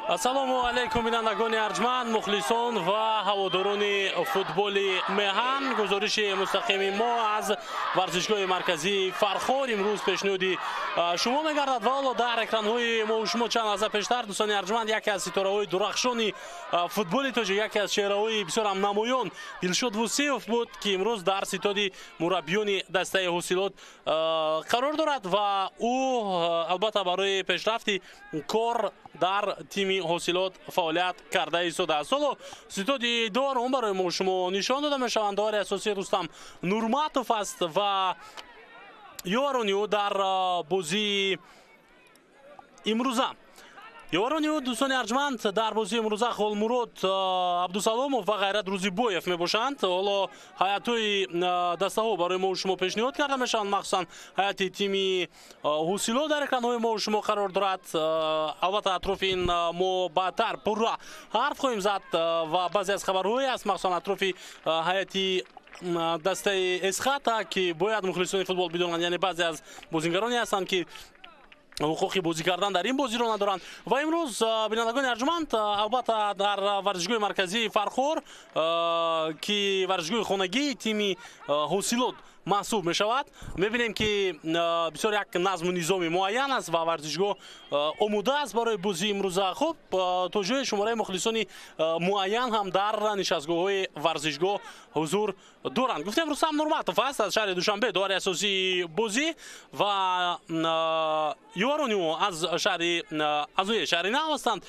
ассалому алайкум бинандагони арҷманд, мухлисон ва ҳаводорони футболи меҳан. гузориши мустақими мо аз варзишгоҳи марказии Фархор имрӯз пешниҳоди шумо мегардад ва ҳоло дар экранҳои мо шумо чанд лаҳза пештар дӯстони арҷманд яке аз ситораҳои дурахшони футболи тоҷик, яке аз чеҳраҳои бисёрам намоён Дилшод Вусиев буд, ки имрӯз дар ситоди мураббиёни дастаи ҳосилот қарор дорад ва ӯ албатта барои пешрафти кор дар тими ҳосилот фаъолият карда истодааст. ҳоло ситоди дувварум барои мо шумо нишон дода мешаванд. Довари асосии Рустам Нурматов аст ва ёварони ӯ дар бозии имрӯза. ёварони ӯ дӯстони арҷманд дар бозии имрӯза Холмурод Абдусаломов ва Ғайрат Рӯзибоев мебошанд. ҳоло ҳайатҳои дастаҳо барои мо шумо пешниҳод карда мешаванд, махсусан ҳайати тими ҳосилот дар экранҳои мо шумо қарор дорад. албатта атрофи ин мо баъдтар пурра ҳарф хоҳем зад ва баъзе аз хабарҳое аст, махсусан атрофи ҳайати дастаи Эсхата, ки бояд мухлисони футбол бидонанд, яъне баъзе аз бозингароне ҳастанд ки ҳуқуқи бозӣ кардан дар ин бозиро надоранд. ва имрӯз бинандагони арҷманд албатта дар варзишгоҳи марказии Фархор, ки варзишгоҳи хонагии тими ҳосилот маҳсуб мешавад, мебинем ки бисёр як назму низоми муайян аст ва варзишгоҳ омода аст барои бозии имрӯза. хуб, то ҷои шумораи мухлисони муайян ҳам дар нишастгоҳҳои варзишгоҳ ҳузур доранд. Гуфтем Рустам Нурматов аст аз шаҳри Душанбе, довари асосии бозӣ ва ёварони ӯ аз ои шаҳри Нав ҳастанд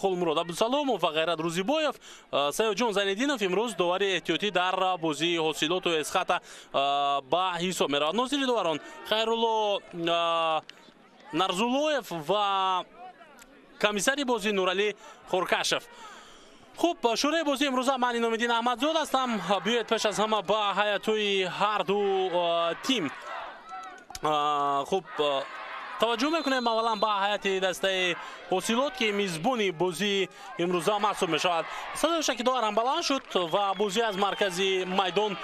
Холмурод Абдусаломов ва Ғайрат Рӯзибоев. Саёҷон Зайниддинов имрӯз довари эҳтиётӣ дар бозии ҳосилоту Эсхата ба ҳисоб меравад. нозири доварон Хайрулло Нарзуллоев ва комиссари бозӣ Нуралӣ Хоркашев. хуб, шӯраи бозии имрӯза ман Иномиддин Аҳмадзод ҳастам. биёед пеш аз ҳама ба ҳайатҳои ҳар ду тим хуб таваҷҷӯҳ мекунем. аввалан ба ҳайати дастаи ҳосилот, ки мизбони бозии имрӯза маҳсуб мешавад. садои шакидовар ҳам баланд шуд ва бозӣ аз маркази майдон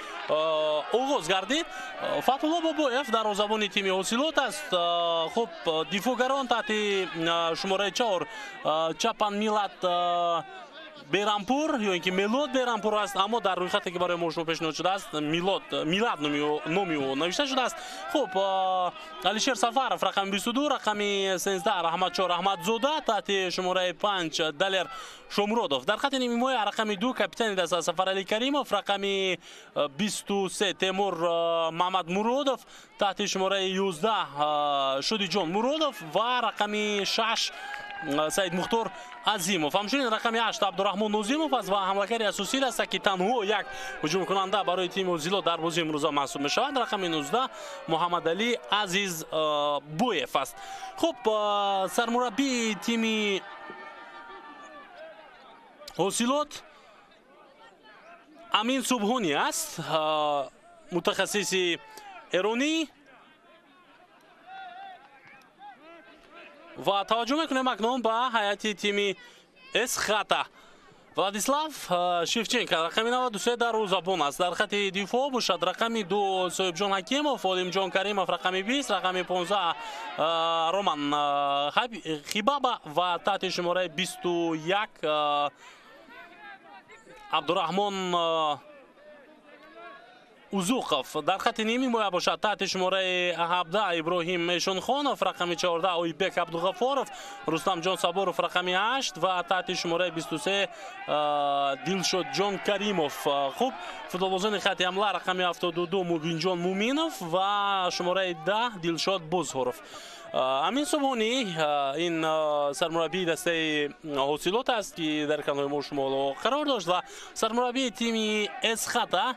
оғоз гардид. Фатҳулло Бобоев дарвозабони тими ҳосилот аст. хуб, дифоъгарон таҳти шумораи 4 чапан Милат Берампур ё ин ки Мелод Берампур аст, аммо дар рӯйхате ки барои мо шумо пешниҳод шудааст Милад номи ӯ навишта шудааст. хуб, Алишер Сафаров рақами 22, рақами 13 Раҳматчор Аҳмадзода, таҳти шумораи 5 Далер Шомуродов. Дар хати нимҳимоя рақами 2 капитани даста Сафарали Каримов, рақами 23 Темур Маҳмадмуродов, таҳти шумораи 11 Шодиҷон Муродов ва рақами 6 Саид Мухтор Азимов. ҳамчунин рақами 8 Абдураҳмон Нозимов аст ва ҳамлакари асосӣ даста, ки танҳо як ҳуҷумкунанда барои тими ҳосилот дар бозии имрӯза маҳсуб мешавад. рақами 19 Муҳаммадалӣ Азиз Боев аст. хуб, сармураббии тими ҳосилот Амин Субҳонӣ аст, мутахассиси эронӣ. ва таваҷҷӯҳ мекунем акнун ба ҳайати тими Эсхата. Владислав Шевченко рақами 93 дарвозабон аст. дар хати дифоъ бошад рақами 2 Соҳибҷон Ҳакимов, Олимҷон Каримов рақами 20, рақами 15 Роман Хибаба ва таҳти шумораи 21 Абдураҳмон Узуқов. дар хати ними моя бошад таҳти шумораи 17 Иброҳим Мешонхонов, рақами 14 Ойбек Абдуғафоров, Рустамҷон Сабуров рақами 8 ва таҳти шумораи 23 Дилшодҷон Каримов. хуб, футболбозони хати ҳамла рақами 72 Мубинҷон Муминов ва шумораи 10 Дилшод Бузҳуров. Амин Субҳонӣ ин сармураббии дастаи ҳосилот аст, ки дар экранҳои мо шумо қарор дошт ва сармураббии тими Эсхата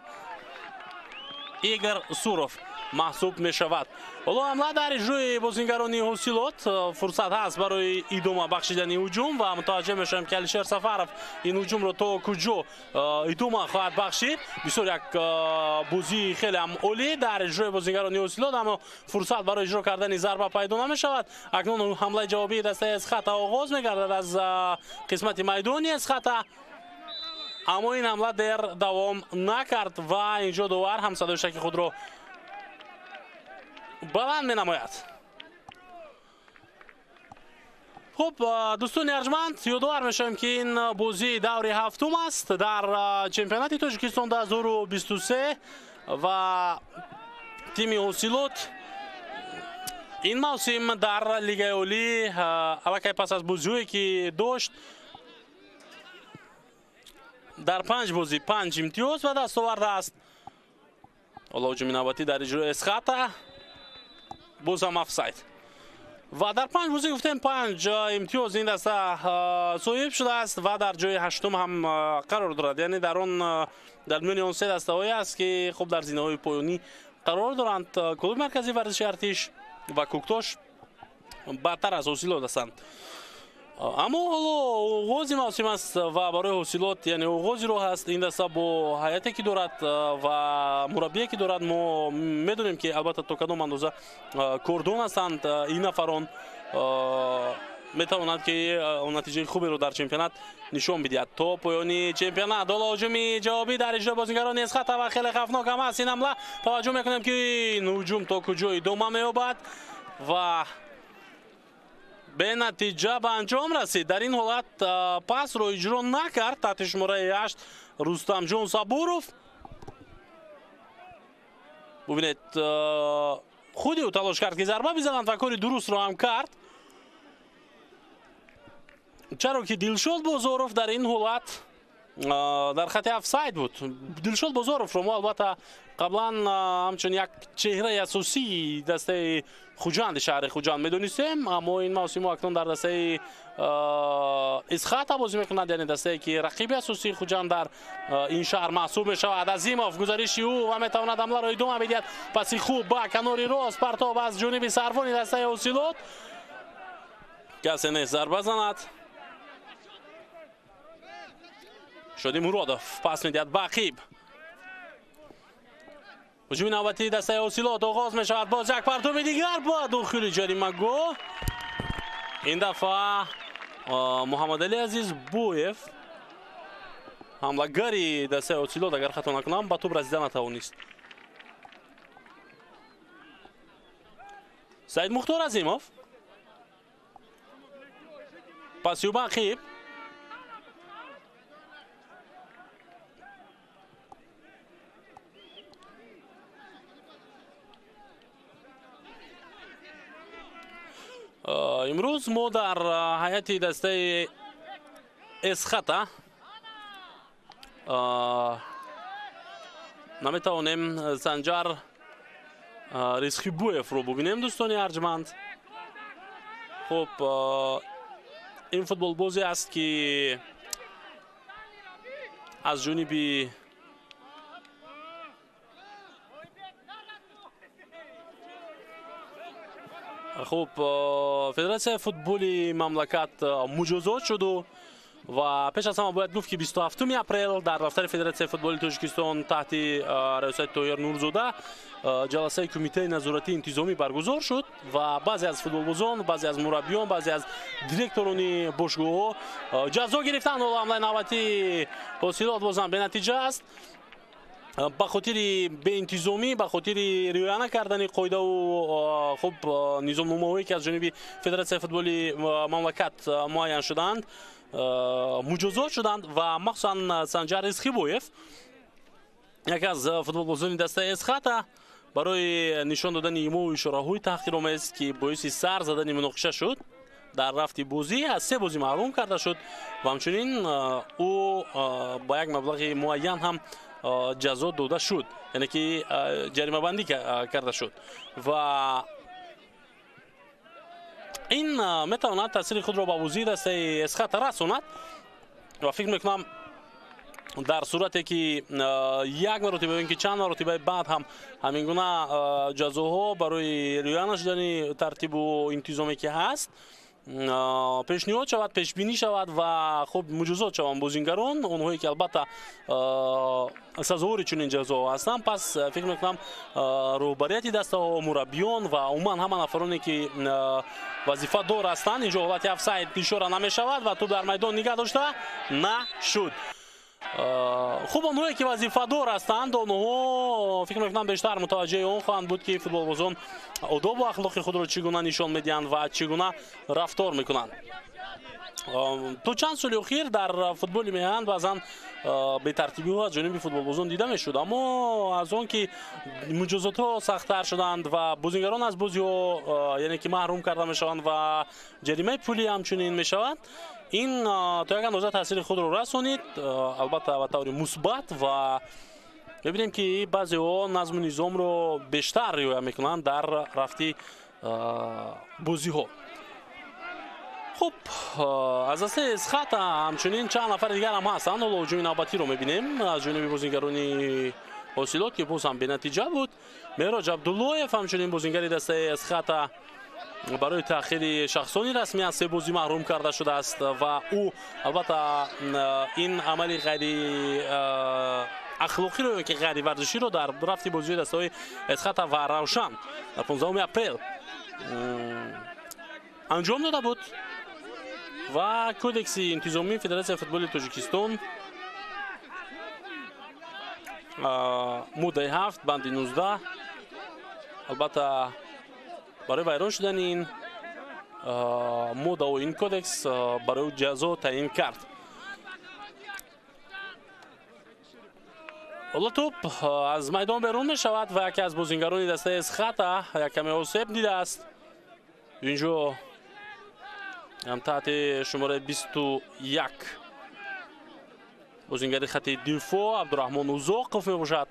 Игор Суров маҳсуб мешавад. ҳоло ҳамла дар иҷрои бозингарони ҳосилот. фурсат ҳаст барои идома бахшидани ҳуҷум ва мутаваҷҷеҳ мешавем, ки Алишер Сафаров ин ҳуҷумро то куҷо идома хоҳад бахшид. бисёр як бозии хеле ҳам олӣ дар иҷрои бозингарони ҳосилот, аммо фурсат барои иҷро кардани зарба пайдо намешавад. акнун ҳамлаи ҷавобии дастаи Эсхата оғоз мегардад аз қисмати майдони Эсхата, аммо ин ҳамла дер давом накард ва инҷо довар ҳам садои шаки худро баланд менамояд. خب دوستان ارجمند یادآور میشم که این بازی دور هفتم است در چمپیونات تاجیکستان 2023 و تیم حاصلات این موسم در لیگ اولی الکی پس از بازی که داشت در 5 بازی 5 امتیاز و دست آورده است. حالا هجوم نوبتی در اجرای اسخطه باز هم افساید و در 5 بازی گفتیم 5 امتیاز این دسته صاحب شده است و در جای هشتم هم قرار دارد. یعنی در میان اون 3 دسته هایی است که خب در زینه های پایانی قرار دارند. کلوب مرکزی ورزشی ارتش و کوکتاش برتر از حاصلات هستند. اما حالا آغاز موسم است و برای حاصلات یعنی آغازی رو هست این دسته با هیئتی که دارد و مربی که دارد ما میدونیم که البته تا کدام اندازه کردون هستند این نفران میتواند که نتیجه خوبی رو در چمپیونات نشان بدهد. تا پایانی چمپیونات حالا هجوم جوابی در اجرای بازیگران اسخطه و خیلی خطرناک هم است این حمله. توجه میکنیم که این هجوم تا کجای ادامه مییابد و به نتیجه به انجام رسید. در این حالت پاس رو اجرا نکرد تحت شماره 8 رستم جان صبوروف. ببینید خودی او تلاش کرد که ضربه بزنند و کاری درست رو هم کرد، چرا که دلشاد بازاروف در این حالت در خط افساید بود. دلشاد بازاروف رو ما البته قبلا همچون یک چهره اساسی دسته خوجند شهر خوجند میدونستیم، اما این موسم اکنون در دسته اسخطه بازی میکند، یعنی دسته که رقیب اساسی خوجند در این شهر محسوب میشود. عظیموف گزارشی او و میتواند حمله را ادامه بدهد. پسی خوب با کناری راست پرتاب از جانب سروانی دسته حاصلات، کسی نیست ضربه زند. شادی مرادوف پاس میدهد به عقیب. هجوم نوبتی دسته حاصلات آغاز می شود. باز یک پرتاب دیگر با داخل جریمه گاه. این دفعه محمد علی عزیز بویف حملهگری دسته حاصلات اگر خطا نکنم به توپ رسیدن نتوانست. سعید مختار عظیموف پاسیو به عقیب. امروز ما در هیئت دسته اسخطه نمیتوانیم سنجر ریسخیبویف رو ببینیم دوستان ارجمند. خب این فوتبال بازی است که از جانب خب فدراسیون فوتبال مملکت مجازات شد و پیش از همه باید گفت که 27 اپریل در دفتر فدراسیون فوتبال تاجیکستان تحت رئاست طاهر نورزاده جلسه کمیته نظارتی انتظامی برگزار شد و بعضی از فوتبالبازان، بعضی از مربیان، بعضی از دیرکتوران باشگاه ها جزا گرفتند. حالا حمله نوبتی حاصلات بازم به نتیجه است به خاطر به انتظامی، به خاطر رعایت نکردن قاعده و خب نظام نمایی که از جانب فدراسیون فوتبال مملکت معین شدند مجازات شدند و مخصوصا سنجر ریسخیبویف یکی از فوتبالبازان دسته اسخطه برای نشان دادن ایما و اشاره‌های تحقیرآمیز که باعث سر زدن مناقشه شد در رفت بازی از 3 بازی محروم کرده شد و همچنین او با یک مبلغ معین هم جزا داده شد، یعنی که جریمه بندی کرده شد و این میتواند تاثیر خود را به بازی دسته اسخطه رساند و فکر میکنم در صورتی که یک مرتبه اینکه چند مرتبه بعد هم همین گونه جزاها برای رعایت نشدن ترتیب و انتظامی که هست پیشنهاد شود، پیش بینی شود و خب مجازات شوند بازیگران اونهایی که البته سزاوار چنین جزا هستند. پس فکر میکنم رهبریت دسته ها، مربیان و عموما همه نفرانی که وظیفه دار هستند اینجا حالت افساید اشاره نمی شود و تو در میدان نگه داشته نشد. خب آنهایی که وظیفه‌دار هستند آنها فکر می‌کنم بیشتر متوجه اون خواهند بود که فوتبالبازان آداب و اخلاق خود را چگونه نشان میدهند و چگونه رفتار میکنند. تو چند سال اخیر در فوتبال میهن بعضا به ترتیبی ها از جانب فوتبالبازان دیده میشد، اما از آن که مجازات ها سخت‌تر شدند و بازیگران از بازی ها یعنی که محروم کرده میشوند و جریمه پولی همچنین میشوند، این تا یک اندازه تاثیر خود را رسانید، البته به طور مثبت، و ببینیم که بعضی ها نظم و نظام رو بیشتر رعایت میکنند در رفتی بازی ها. خب از دسته اسخط همچنین چند نفر دیگر هم هستند. حالا هجوم نوبتی رو میبینیم از جانب بازیگران حاصلات که پوز هم به نتیجه بود. مهراج عبداللهیف همچنین بازیگر دسته اسخط برای تأخیر شخصانی رسمی از 3 بازی محروم کرده شده است و او البته این عملی غیر اخلاقی رو که غیر ورزشی رو در رفتی بازی دسته اسخط و روشن در 15 اپریل انجام داده بود و کودکس انتظامی فدراسیون فوتبال تاجیکستان ماده 7 بند 19 البته برای ویران شدن این ماده و این کودکس برای جزا تعیین کرد. حالا توپ از میدان بیرون می شود و یکی از بازیگران دسته اسخط یک کمی آسیب دیده است. اینجا هم تحت شماره 21 بازیگر خط دفاع عبدالرحمن اوزاقف می باشد.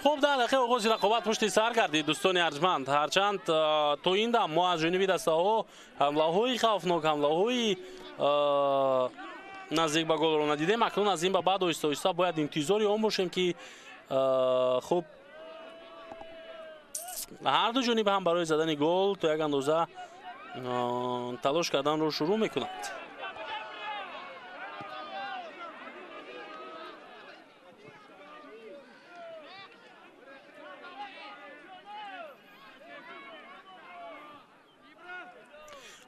خب در دقیقه آغاز رقابت پشت سر کردید دوستان ارجمند، هرچند تو این دم ما از جانب دسته ها حمله های خوفناک، حمله های نزدیک به گل رو ندیدیم. اکنون از این به بعد آهسته آهسته باید انتظاری آن باشیم که خب هر دو جانب هم برای زدن گل تا یک اندازه تلاش کردن رو شروع میکنند.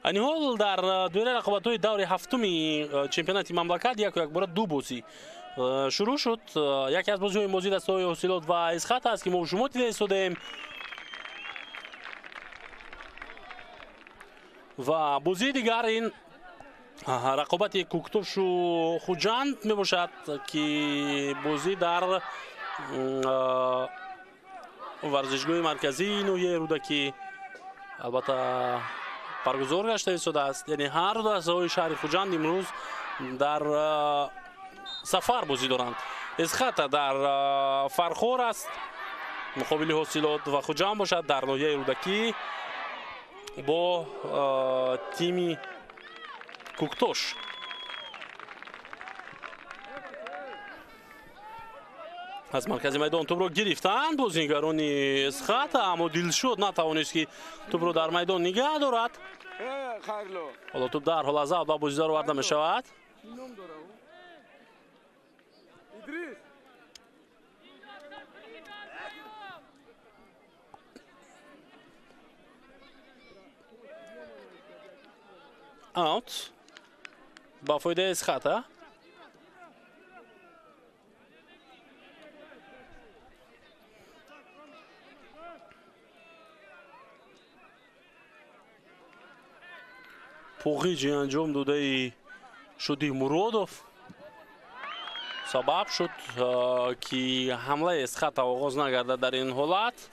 این حال در دوره رقابت‌های دور هفتمی چمپیونات مملکت یک بار 2 بازی شروع شد. یکی از بازی‌های موجود است حاصلات و اسخط است که ما شما دیده استودیم و بازی دیگر این رقابت کوکتوش و خوجند می باشد که بازی در ورزشگاه مرکزی نویه رودکی البته برگزار گشته شده است. یعنی هر دو دسته‌های شهر خوجند امروز در سفر بازی دارند. اسخط در فرخور است مقابل حاصلات و خوجند باشد در ناحیه رودکی با تیمی کوکتوش. از مرکز میدان توپ رو گرفتند بازیگران اسخط، اما دلشد نتوانست که توپ رو در میدان نگه دارد. حالا توپ در حال از با بازیدار وارد می شود. اوت با فایده اسخط. پوغیجی انجام داده شدی مرادوف سبب شد که حمله اسخط آغاز نگرده در این حالت.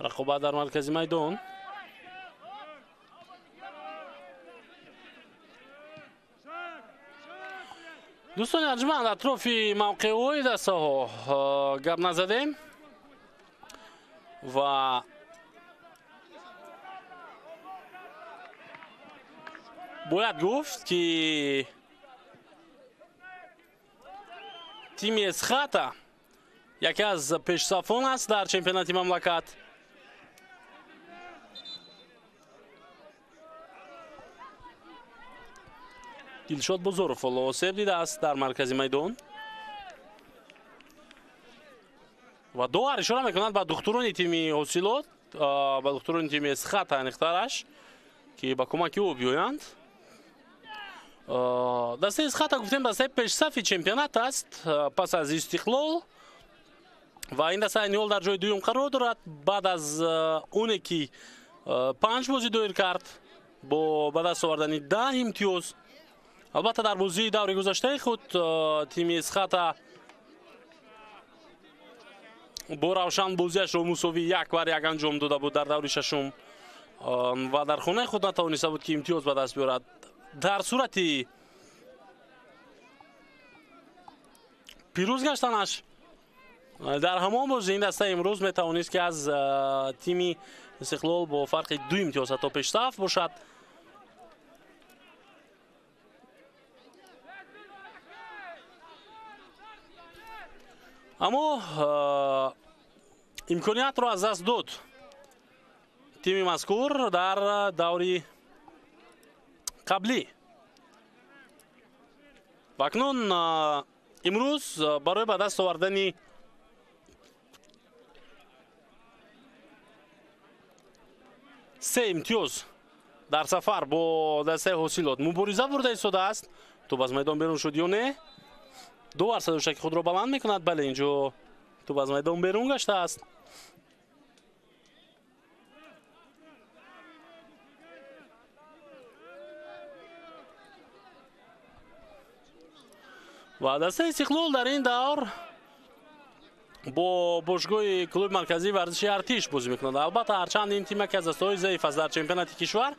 رقابت در مرکز میدان. دوستان ارجمند اطراف موقع‌های دسته‌ها گپ نزدیم و باید گفت که تیم اسخاتا یکی از پیشصفان است در چمپیونات مملکت. دلشاد بزرگ فلوسیب دیده است در مرکز میدان و دو اشاره میکنند به دکتران تیم حاصلات، به دکتران تیم اسخاتا انختارش که با کمک او بیایند. دسته اسخاتا گفتیم دسته پیشصف چمپیونات است پس از استقلال و این دسته این حال در جای دوم قرار دارد بعد از اونی که 5 بازی دایر کرد با به دست آوردن 10 امتیاز. البته در بازی دور گذشته خود تیم اسخاتا با روشن بازیش رو مساوی 1-1 انجام داده بود در دور ششم و در خانه خود نتوانسته بود که امتیاز به دست بیارد. در صورتی پیروز گشتنش در همان بازی این دسته امروز میتوانست که از تیم استقلال با فرق 2 امتیاز تا پیشرفت باشد. اما امکانیت را از دست داد تیم مذکور در دوری قبلی و اکنون امروز برای به دست آوردن سه امتیاز در سفر با دسته حاصلات مبارزه برده ایستاده است. توپ از میدان بیرون شد یا نه؟ دو صدوشک خود را بلند میکند. بله اینجا توپ از میدان بیرون گشته است. و دسته استقلال در این دور با باشگاه کلوب مرکزی ورزشی ارتش بازی میکند. البته هرچند این تیم که از دسته‌های ضعیف است در چمپیونات کشور،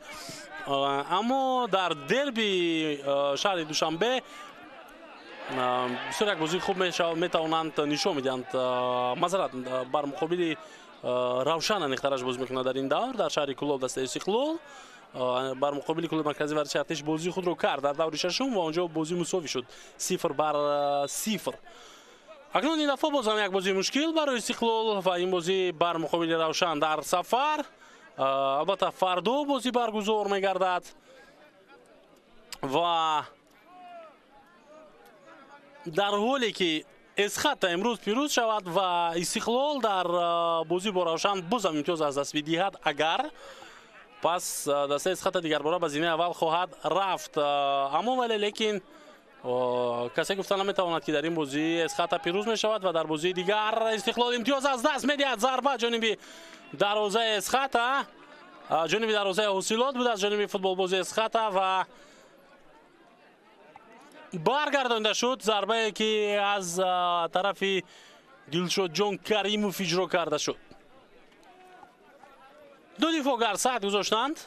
اما در دربی شهر دوشنبه بسیار یک بازی خوب میتوانند نشون میدهند. معذرت بر مقابل روشن انختارش بازی میکند در این دور در شهر کلوب دسته استقلال. بر مقابل کلوب مرکزی ورزشی ارتش بازی خود رو کرد در دور ششم و اونجا بازی مساوی شد 0-0. اکنون این دفعه باز هم یک بازی مشکل برای استقلال و این بازی بر مقابل روشن در سفر. البته فردا بازی برگزار میگردد و در حالی که اسخاتا امروز پیروز شود و استقلال در بازی با روشن باز هم امتیاز از دست بدهد، اگر پس دسته اسخاتا دیگر باره به زینه اول خواهد رفت. اما ولی لیکن کسی گفتن نمیتواند که در این بازی اسخاتا پیروز می شود و در بازی دیگر استقلال امتیاز از دست میدهد. ضربه جانبی دروازه اسخاتا، جانبی دروازه حاصلات بود از جانبی فوتبال بازی اسخاتا و برگردانده شد. ضربه که از طرف دلشاد جان کریموف اجرا کرده شد. دو دفاعگر ساعت گذاشتند.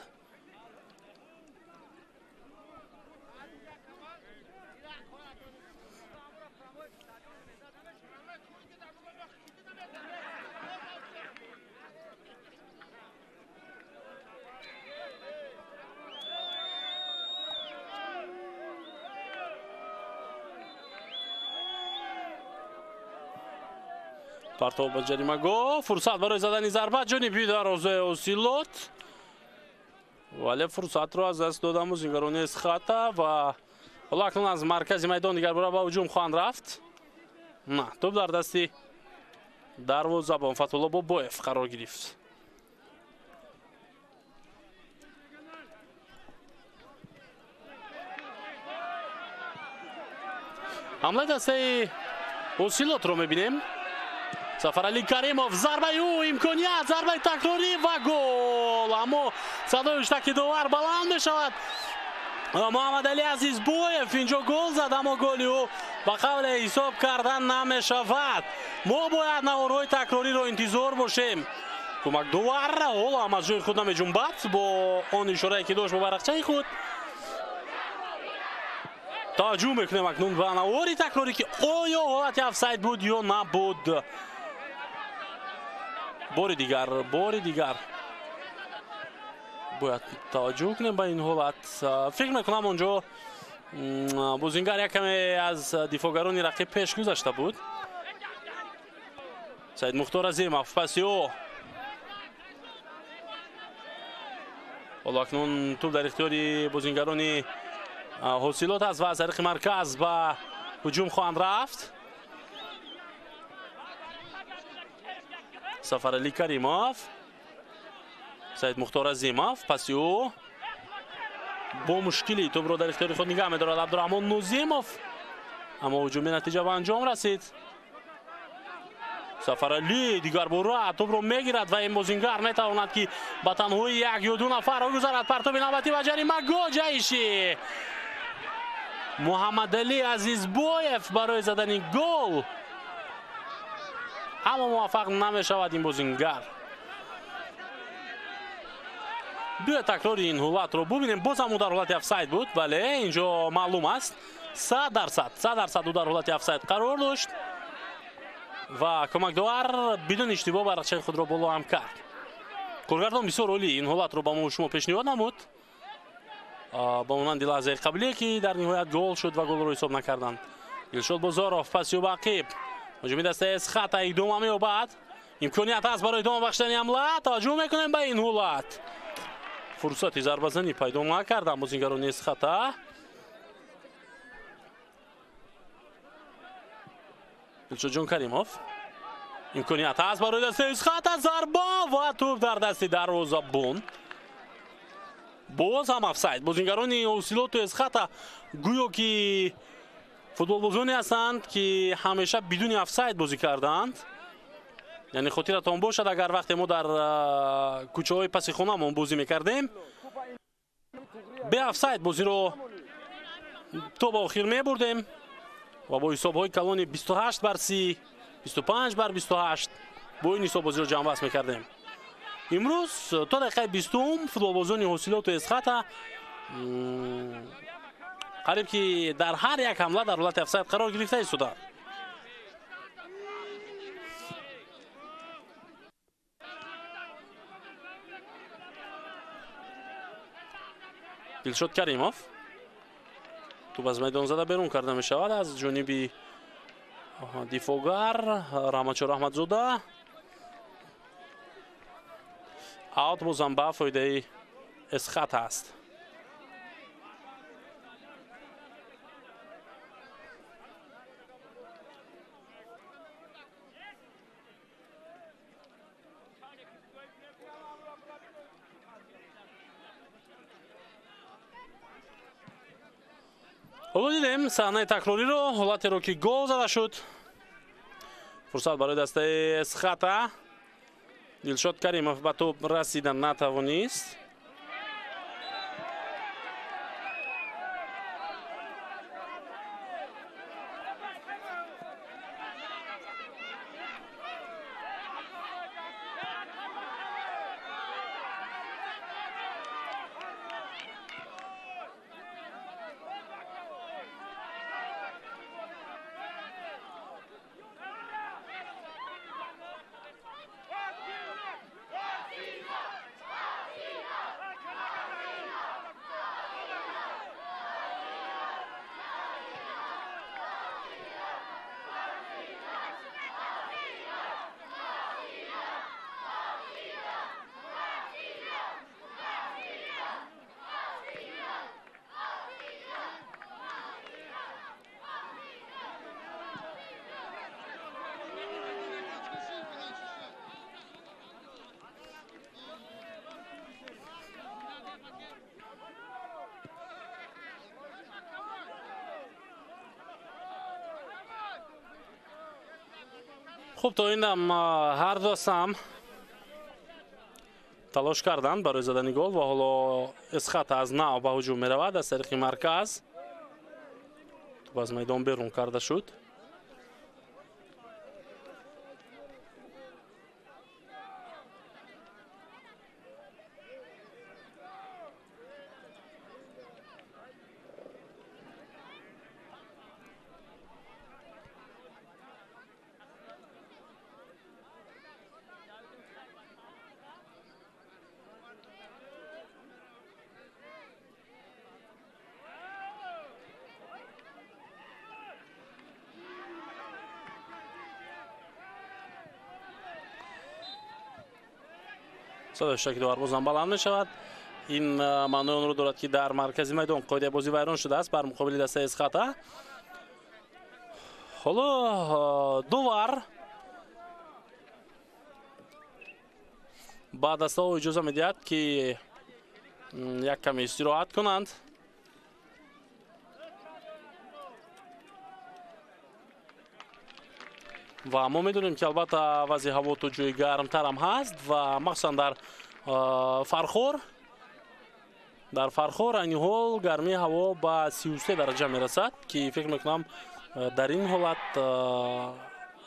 پرتاب به جریمه گاه، فرصت برای زدن ضربه جانبی دروازه حاصلات، ولی فرصت را از دست دادن بازیگران اسخاتا و حالا اکنون از مرکز میدان دیگر برای به هجوم خواهند رفت. نه، توپ در دستی دروازه‌بان فتح‌الله باباєв قرار گرفت. حمله دسته حاصلات رو میبینیم. سفرعلی کریموف، ضربه او امکانیت، ضربه تکراری و گل. اما صدای اشتکی داور بلند می شود. محمد علی عزیزبویف اینجا گل زد، اما گلی او با قبل حساب کردن نمی شود. ما باید نوارهای تکراری رو انتظار باشیم. کمک داور حالا هم از جای خود نمی جنبد با آن اشاره که داشت با برقچه خود. توجه میکنه اکنون به نواری تکراری که آیا حالت افساید بود یا نبود. بار دیگر باید توجه کنیم به این حالت. فکر میکنم اونجا بازیگر یک کمی از دفاعگران رقیب پیش گذشته بود. سید مختار عظیمов پاسیو. حالا اکنون توپ در اختیار بازیگران حاصلات است و از طریق مرکز به هجوم خواهند رفت. سفرعلی کریمov، سید مختار عظیمov، پاسیو با مشکلی توپ رو در اختیار خود نگه می‌دارد عبدالرحمن نوزیمov، اما هجومی نتیجه به انجام رسید. سفرعلی دیگر باره توپ رو میگیرد و این بازیگر نتواند که به تنهایی یک یا دو نفر را گذارد. پرتاب نوبتی و جریمه گوجه‌ایشی محمد علی عزیزبایف برای زدن گل، اما موفق نمی‌شود این بازیگر. بیا تکرار این حالت رو ببینیم. باز هم در حالت افساید بود. بله اینجا معلوم است 100% او در حالت افساید قرار داشت و کمکدار بدون اشتباه برقچه خود را بالا هم کرد. کارگردان بسیار عالی این حالت رو با ما شما پیشنهاد نمود، با مانند لحظه قبلی که در نهایت گل شد و گل رو حساب نکردند. دلشاد بازاروف، پاسیو به عقب، هجومی دسته اسخط ادامه می‌یابد. امکانیت است برای ادامه بخشیدن حمله. توجه میکنیم به این حالت. فرصتی ضربه زنی پیدا نکردند بازیگران اسخط. دلشاد جان کریمov، امکانیت است برای دسته اسخط، ضربه و توپ در دست دروازه‌بان. باز هم افساید. بازیگران اوسیلوت اسخط گویا که فوتبال بازانی هستند که همیشه بدون افساید بازی کردند. یعنی خاطرتان باشد اگر وقتی ما در کوچه های پس خانه‌مون بازی میکردیم به افساید بازی رو تا به آخر میبردیم و با حساب های کلان 28-30 25-28 با این حساب بازی رو جمع بست میکردیم. امروز تا دقیقه 20 فوتبال بازانی حاصلات اسخط قریب که در هر یک حمله در حالت افساید قرار گرفته ایستاده. دلشاد کریمov، توپ از میدان زده بیرون کرده می شود از جانب دفاعگر رحمتشاه رحمتزاده. اوت بازم به فایده اسخط است. حالا دیدیم صحنه تکراری رو، حالتی رو که گل زده شد. فرصت برای دسته اسخط. دلشاد کریمov به توپ رسیدن نتوانست. خب تا این دم هر دو هم تلاش کردند برای زدن گل و حالا اسخط از نو به هجوم می رود از طریق مرکز. توپ از میدان بیرون کرده شد. صدای شکی دروازه بلند می شود. این معنی اون رو دارد که در مرکز میدان قاعده بازی ویران شده است بر مقابل دسته اسخاتا. حالا دوار بعد از او اجازه میدهد که یک کمی استراحت کنند. و ما میدونیم که البته وضع هوا تو جای گرمتر هم هست و مخصوصا در فرخور این حال گرمی هوا به 33 درجه میرسد که فکر میکنم در این حالت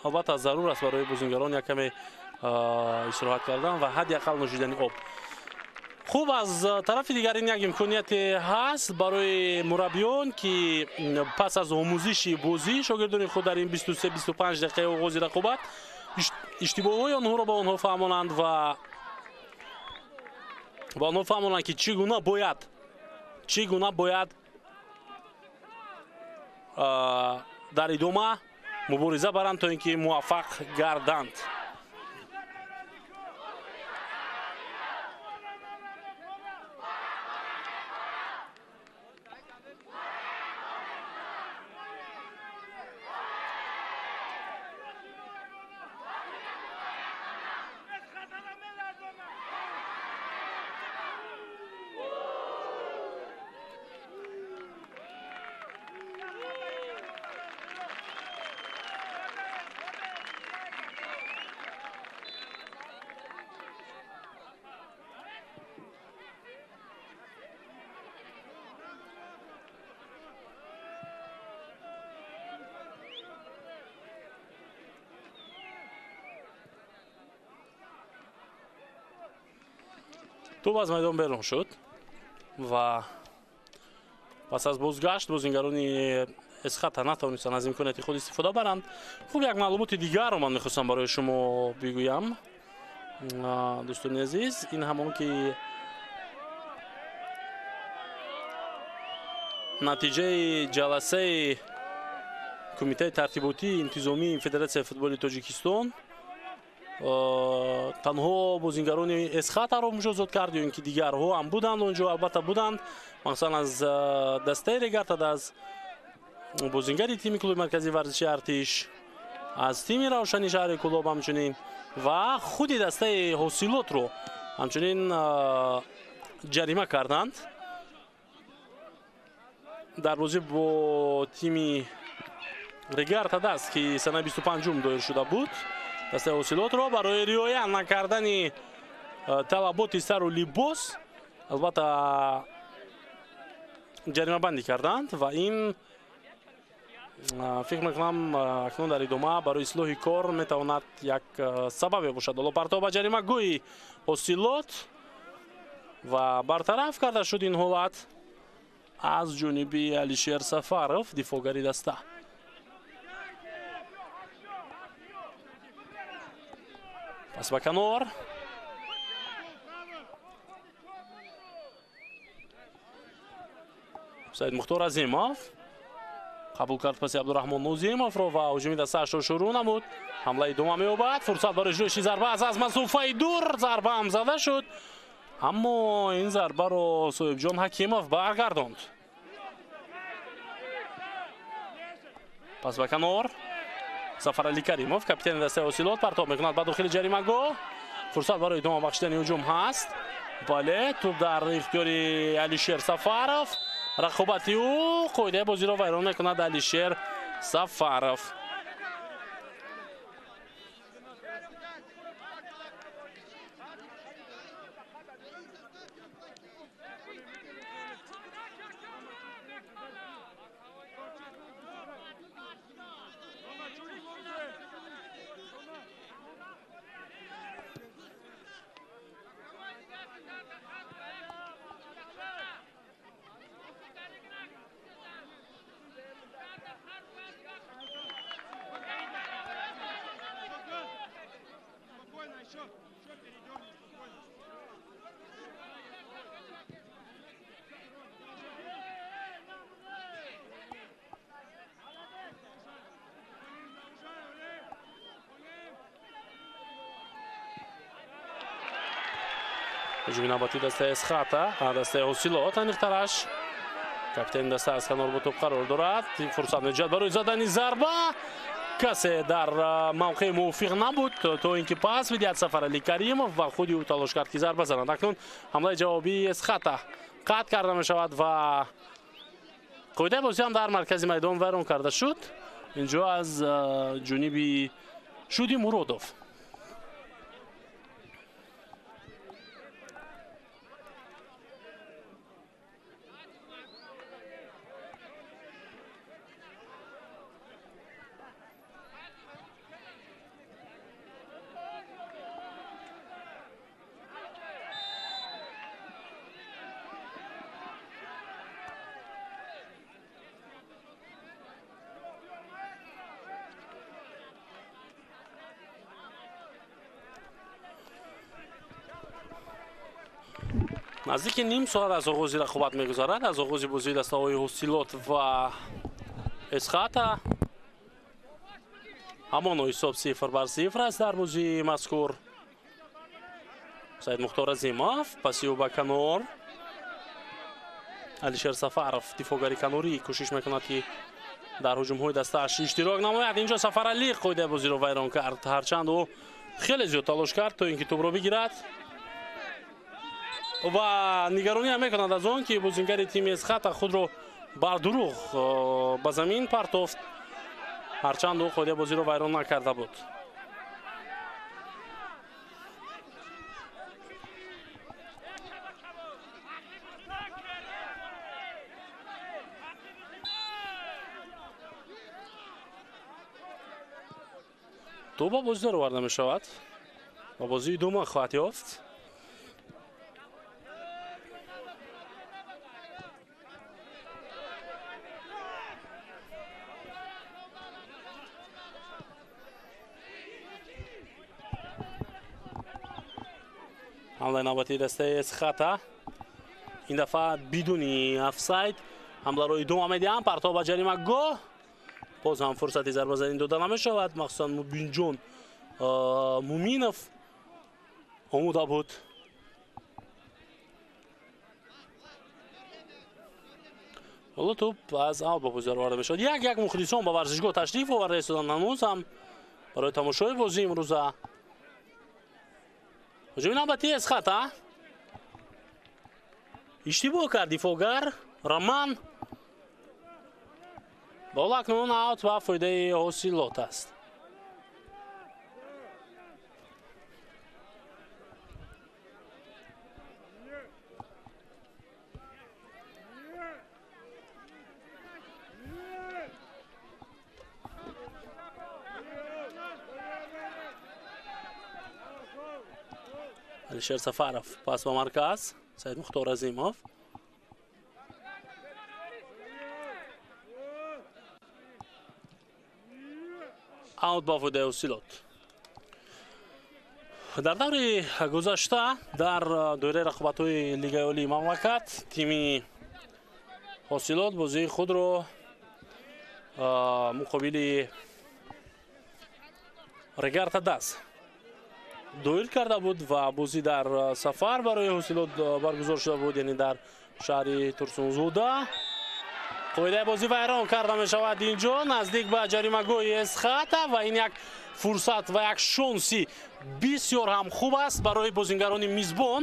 البته ضرور است برای بازیگران یک کمی استراحت کردن و حداقل نوشیدن آب. خوب، از طرف دیگر این یک امکانیت هست برای مربیان که پس از آموزش بازی شاگردان خود در این 23-25 دقیقه آغاز رقابت اشتباهات آنها را به آنها فهمانند و با آنها فهمانند که چگونه باید در ادامه مبارزه برند تا اینکه موفق گردند. توپ از میدان بیرون شد و پس از بازگشت بازیگران اسخاتا نتوانستند از امکانیت خود استفاده برند. خوب، یک معلومات دیگر رو من میخواستم برای شما بگویم دوستان عزیز. این همون که نتیجه جلسه کمیته ترتیباتی انتظامی فدراسیون فوتبال تاجیکستان تنها بازیگران اسخاتا را مجازات کرد یا اینکه دیگرها هم بودند اونجا؟ البته بودند، مثلا از دسته رگارت، از بازیگری تیم کلوب مرکزی ورزشی ارتش، از تیم روشنی شهر کلوب همچنین و خود دسته حاصلات رو همچنین جریمه کردند در بازی با تیم رگارت دست که سنه 25 دایر شده بود. دسته حاصلات رو برای رعایت نکردن طلبات سر و لباس البته جریمه بندی کردند و این فکر میکنم اکنون در ادامه برای اصلاح کار میتواند یک سبب باشد. حالا پرتاب جریمه گوی حاصلات و برطرف کرده شد این حالت از جانب علیشیر سفارов دفاعگری دسته. پس به کنار سید مختار عظیمов قبول کرد پس عبدالرحمن نوزیمов رو و هجوم دسته‌اش رو شروع نمود. حمله ادامه می‌یابد. فرصت برای جوشی ضربه از مسافه دور ضربه هم زده شد، اما این ضربه رو صاحب جان حکیمov برگرداند. پس به کنار ظفرعلی کریمov کاپیتان دسته حاصلات پرتاب میکند به داخل جریمه‌گاه. فرصت برای ادامه بخشیدن هجوم هست. بله، توپ در اختیار علیشیر سفارov. رقابتی او قاعده بازی را ویران میکند علیشیر سفارov. ҳуҷуми навбатии дастаи Эсхата, дастаи Ҳосилот аниқтараш. Капитани даста аз канор бо топ қарор дорад. Фурсат меҷӯяд барои задани зарба. касе дар мавқеи мувофиқ набуд то ин ки пас видиҳад Сафаралӣ Каримов ва худи ӯ талош кард ки зарба занад. Акнун ҳамлаи ҷавобии Эсхата қатъ карда мешавад ва қоидаи бозӣ ҳам дар маркази майдон вайрон карда шуд. инҷо аз ҷониби Шуди Муродов. наздики ним соат аз оғози рақобат мегузарад, аз оғози бозии дастаҳои Ҳосилот ва Эсхата. ҳамон ҳисоб 0-0 аст дар бозии мазкур. Саид Мухтор Азимов паси ӯ ба канор. Алишер Сафаров дифогари канорӣ кӯшиш мекунад ки дар ҳуҷумҳои дастааш иштирок намояд. инҷо Сафаралӣ қоидаи бозиро вайрон кард, ҳарчанд ӯ хеле зиёд талош кард то ин ки тӯбро бигирад ва нигаронӣ ҳам мекунад аз он ки бозингари тими Эсхата худро бар дуруғ ба замин партофт, ҳарчанд ӯ қоидаи бозиро вайрон накарда буд. ту ба бозӣ оварда мешавад ва бозии дума хоҳад ёфт. ҳамлаи навбатии дастаи Эсхата ин дафъа бидуни офсайд. ҳамларо идома медиҳанд. партов ба ҷаримагоҳ. боз ҳам фурсати зарбазанӣ дода намешавад. махсусан Мубинҷон Муминов омода буд. ҳоло туп аз аут ба бозӣ оварда мешавад. як мухлисон ба варзишгоҳ ташриф оварда истоданд ҳанӯз ҳам барои тамошои бозии имрӯза. ҳуҷуми навбатии Эсхата. иштибоҳ кард дифоъгар Роман. бола акнун аут ба фоидаи Ҳосилот аст. алишер Сафаров пас ба марказ. Саид Мухтор Азимов. аут ба фоидаи Ҳосилот. дар даври гузашта дар доираи рақобатҳои лигаи олии мамлакат тими Ҳосилот бозии худро муқобили Регарта Даст доир карда буд ва бозӣ дар сафар барои Ҳосилот баргузор шуда буд, яъне дар шаҳри Турсунзода. қоидаи бозӣ вайрон карда мешавад инҷо наздик ба ҷаримагоҳи Эсхата ва ин як фурсат ва як шонси бисёр ҳам хуб аст барои бозингарони мизбон.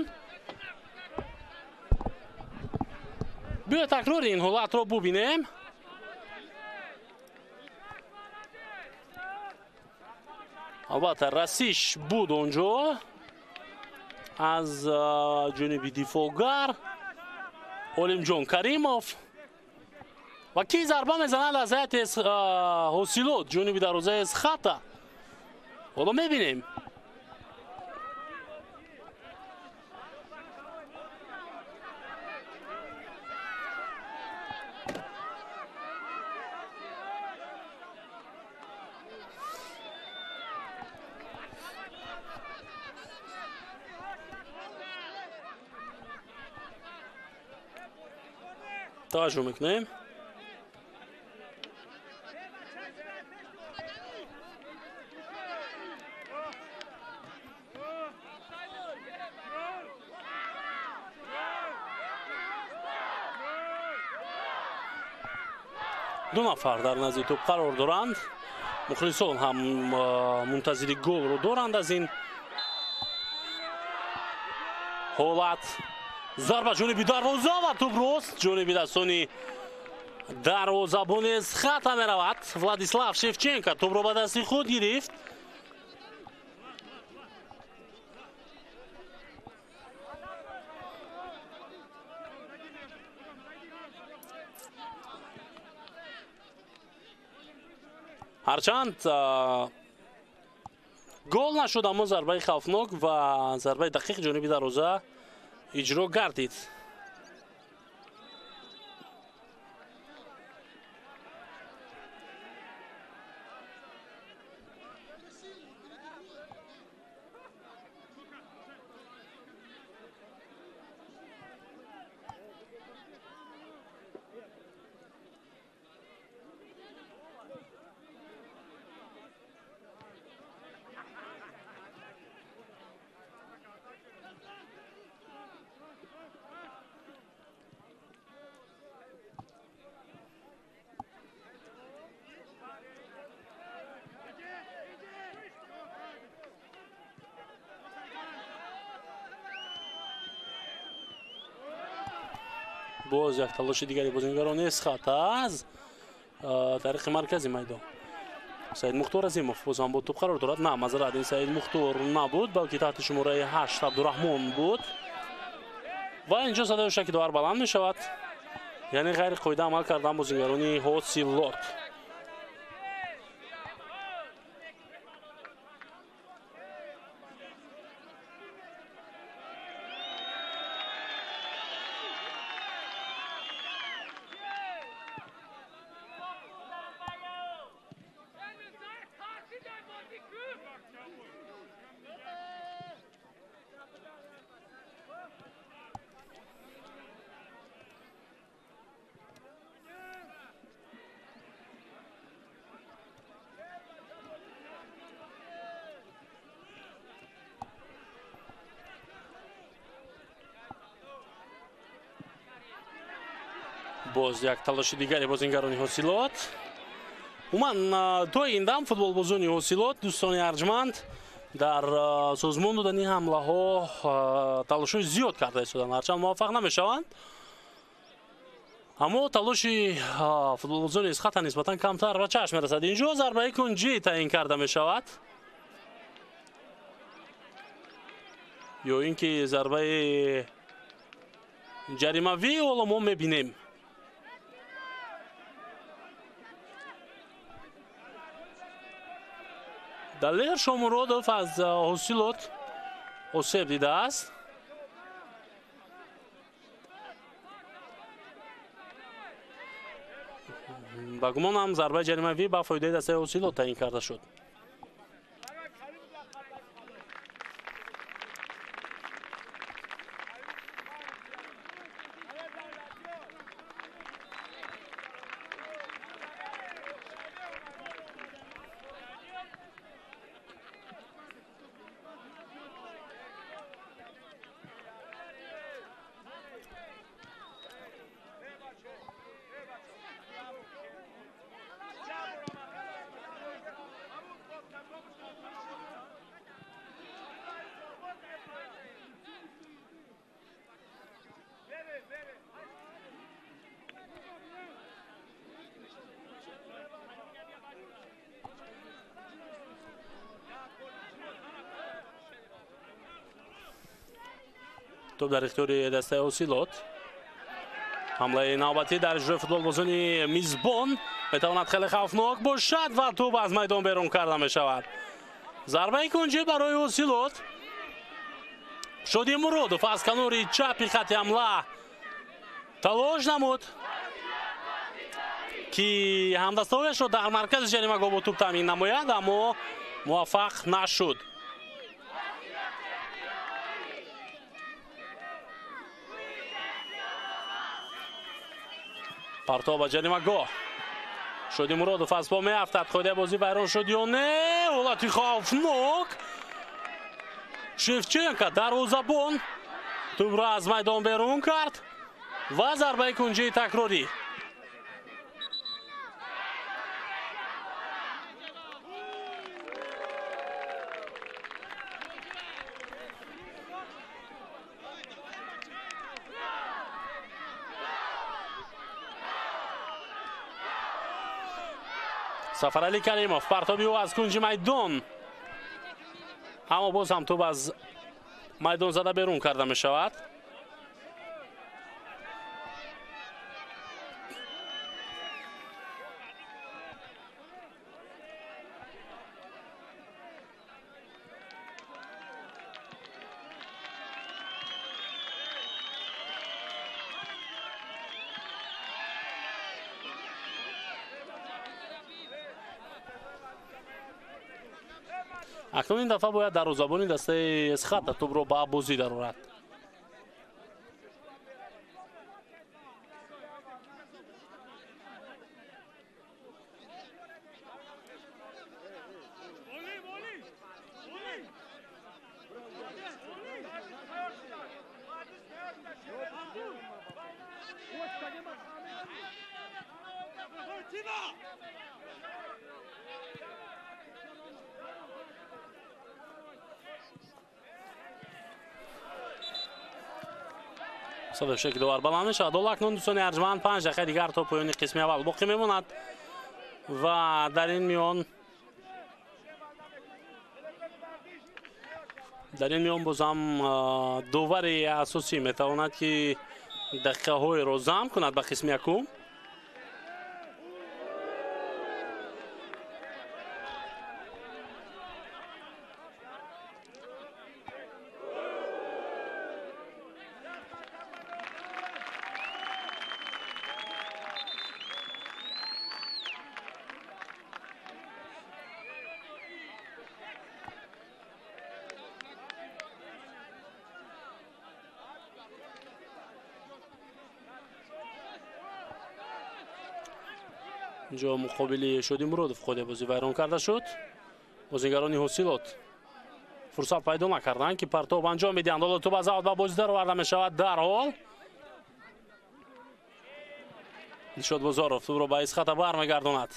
биёед такрори ин ҳолатро бубинем. албатта расиш буд онҷо аз ҷониби дифоъгар Олимҷон Каримов. ва ки зарба мезанад аз ҳайати Ҳосилот ҷониби дарвозаи Эсхата. ҳоло мебинем. таваҷҷӯҳ мекунем. ду нафар дар назди тӯб қарор доранд. мухлисон ҳам мунтазири голро доранд аз ин ҳолат. зарба ҷониби дарвоза ва тӯб рост ҷониби дастони дарвозабон аз хата меравад. Владислав Шевченко тӯбро ба дасти худ гирифт. ҳарчанд гол нашуд, аммо зарбаи хавфнок ва зарбаи дақиқ ҷониби дарвоза иҷро гардид. боз як талоши дигари бозингарони аз хата аз тариқи маркази майдон. Саид Мухтор Азимов боз ҳам бо тӯб қарор дорад. На, мазарат, ин Саид Мухтор набуд, балки таҳти шумораи 8 Абдурахмон буд. ва инҷо садои шаки довар баланд мешавад. яъне ғайри қоида амал кардан бозингарони Ҳосилот. боз як талоши дигари бозингарони Ҳосилот. умуман то ин дам футболбозони Ҳосилот, дӯстони арҷманд, дар созмон додани ҳамлаҳо талошҳои зиёд карда истоданд, ҳарчанд муваффақ намешаванд. аммо талоши футболбозони аз хата нисбатан камтар ба чашм мерасад. инҷо зарбаи кунҷӣ таъин карда мешавад, ё ин ки зарбаи ҷаримавӣ ҳоло мо мебинем. Далер Шомуродов аз Ҳосилот осеб дидааст. ба гумонам зарбаи ҷаримавӣ ба фоидаи дастаи Ҳосилот таъин карда шуд. توپ در اختیار دسته Ҳосилот. ҳамлаи навбатӣ дар иҷрои футболбозони мизбон метавонад хеле хавфнок бошад ва тӯб аз майдон берун карда мешавад. зарбаи кунҷӣ барои Ҳосилот. Шодӣ Муродов аз канори чапи хати ҳамла талош намуд ки ҳамдастаҳояшро дар маркази ҷаримагоҳ бо тӯб таъмин намояд, аммо муваффақ нашуд. партов ба ҷаримагоҳ. Шодӣ Муродов аз по меафтад. қоидаи бозӣ вайрон шуд ё не? ҳолати хавфнок. Шевченко дарвозабон тӯбро аз майдон берун кард ва зарбаи кунҷии такрорӣ. сафарали каримов партоби ӯ аз кунҷи майдон, аммо боз ҳам тӯб аз майдон зада берун карда мешавад. акнун ин дафъа бояд дарвозабони дастаи Эсхата тӯбро ба бозӣ дарорад. صدف شکل دوار بلند میشه. دو اکنون دوستان ارجمند 5 دقیقه دیگر تا پایان قسم اول باقی میماند و در این میان بازم دوور اساسی میتواند که دقیقه های رو جمع کند به قسم یکم. اینجا مقابلی شدی مرادف خود بازی ویران کرده شد. بازیگران حاصلات فرصت پیدا نکردند که پرتاب انجام میدهند. حالا توپ از آوت به بازی در آورده میشود. در حال دلشاد بازارов توپ را به اسخط برمیگرداند.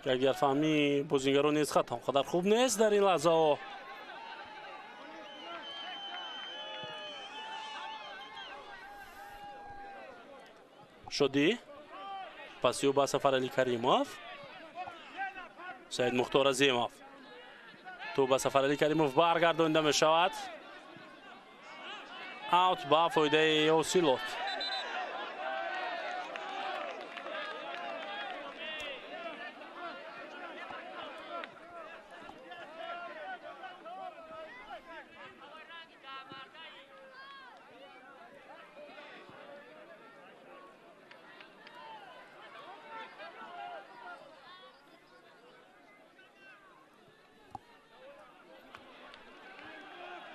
اگر فهمی بازیگران اسخط هم قدر خوب نیست در این لحظه. شدی پاسیو با سفرعلی کریموف، سید مختار عظیموف تو با سفرعلی کریموف برگردانده می شود. اوت با فایده حاصلات.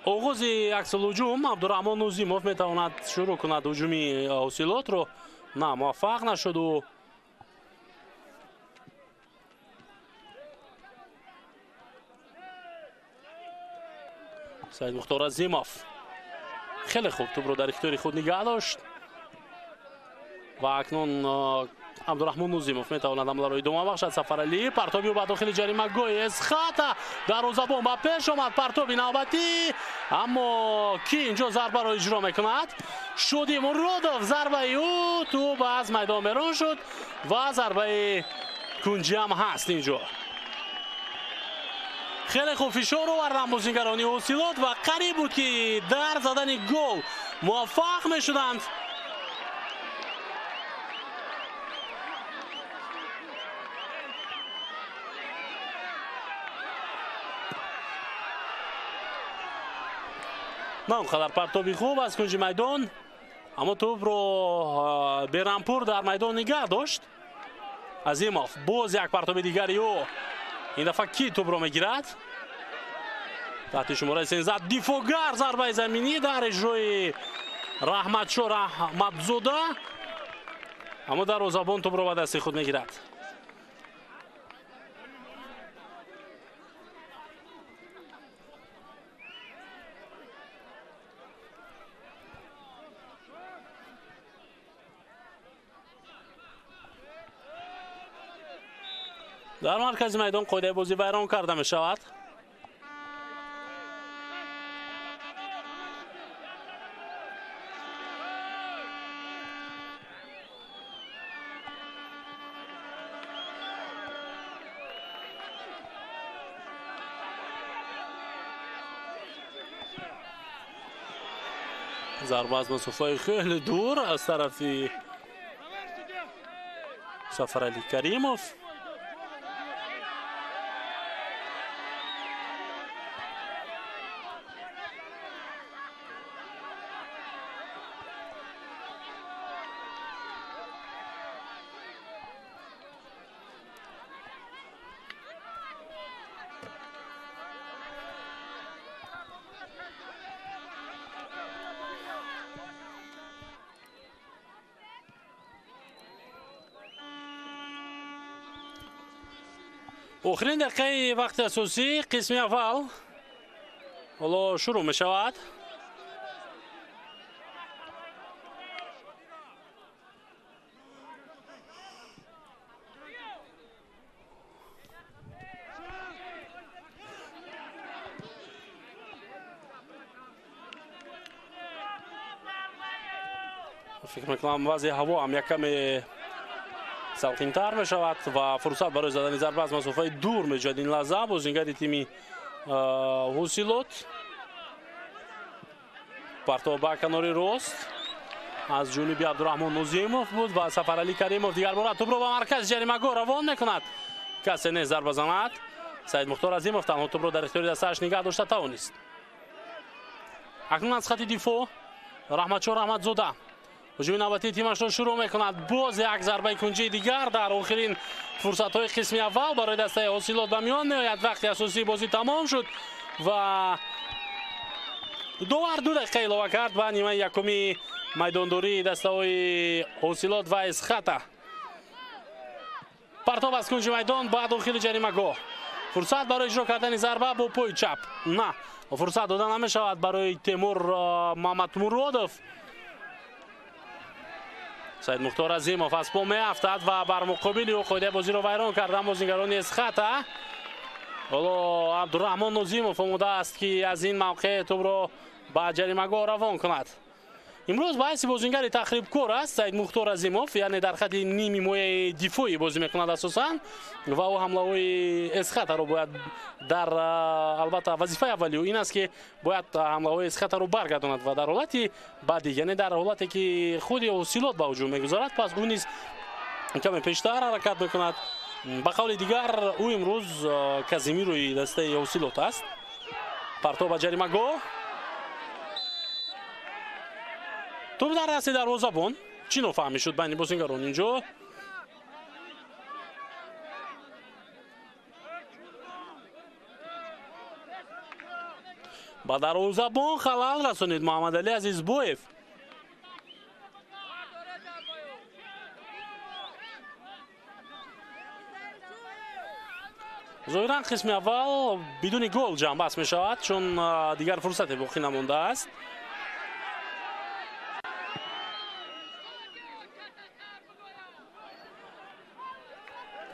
оғози аксалҳуҷум Абдурахмон Нозимов метавонад шурӯъ кунад ҳуҷуми ҳосилотро. на муваффақ нашуд. саид мухтор азимов хеле хуб тӯбро дар ихтиёри худ нигаҳ дошт ва акнун Абдурахмон Нозимов метавонад ҳамларо идома бахшад. Сафаралӣ партоби ба дохили ҷаримагоҳи Эсхата дарвозабон ба пеш омад. партоби навбатӣ, аммо ки инҷо зарбаро иҷро мекунад? Шоди Муродов. зарбаи ӯ тӯб аз майдон берун шуд ва зарбаи кунҷӣ ҳам ҳаст инҷо. хеле хуб фишор оварданд бозигарони ҳосилот ва қариб буд ки дар задани гол муваффақ мешуданд. на он қадар партоби хуб аз кунҷи майдон, аммо тӯбро Берампур дар майдон нигаҳ дошт. Азимов боз як партоби дигари ӯ. ин дафъа ки тӯбро мегирад? таҳти шумораи 13 дифоъгар зарбаи заминӣ дар иҷрои Раҳматшо Раҳматзода, аммо дарвозабон тӯбро ба дасти худ мегирад. дар маркази майдон қоидаи бозӣ вайрон карда мешавад. ضربه از مسافه خیلی دور از طرف سفرعلی کریموف. آخرین دقیقه وقت اساسی قسم اول حالا شروع می شود. فکر میکنم وضع هوا هم یک کمی سلخین‌تر می شود و فرصت برای زدن ضربه از مسافه دور می جد این لحظه بازیگر تیم اوسیلوت. پرتاب به کنار راست از جنوبی عبدالرحمن نوزیموف بود و سفرعلی کریموف دیگر بار توپ را به مرکز جریمه‌گاه روان میکند. کسی نیست ضربه زند. سعید مختار عظیموف تنها توپ را در اختیار دستش نگه داشته توانست. اکنون از خط دفاع رحمتشاه رحمتزاده هجوم نوبتی تیمش را شروع میکند. باز یک ضربه کنجی دیگر در آخرین فرصت های قسم اول برای دسته اوسیلوت به میان میآید. وقتی اساسی بازی تمام شد و دو دقیقه اضافه کرد و نیمه یکمی میدانداری دسته های اوسیلوت و اسخطه. پرتاب از کنج میدان بعد داخل جریمه‌گاه. فرصت برای اجرا کردن ضربه با پای چپ. نه، فرصت داده نمی شود برای تیمور محمد مرادوف. سعید مختار عظیموف از پا می افتد و بر مقابل او قاعده بازی را ویران کرده بازیگران اسخطه. حالا عبدالرحمن نوزیموف آماده است که از این موقع توپ را به جریمه‌گاه روان کند. امروز باعث بازیگر تخریب کار است سعید مختار عظیموف، یعنی در خط نیمی موی دفاعی بازی میکند اساسا و او حمله های اسخطه رو باید در البته وظیفه اولی این است که باید حمله های اسخطه رو برگرداند و در حالتی بعدی یعنی در حالتی که خود اوسیلوت به هجوم میگذارد پس اون نیز کمی پیشتر حرکت میکند. به قول دیگر او امروز کازیمیروی دسته اوسیلوت است. پرتاب به جریمه‌گاه. توپ در دست دروازه‌بان. چی نفهمی شد بین بازیگران اینجا؟ با دروازه‌بان خلل رسانید محمد علی عزیزبویف. ظاهراً قسم اول بدون گل جمع بس می شود چون دیگر فرصت باقی نمانده است.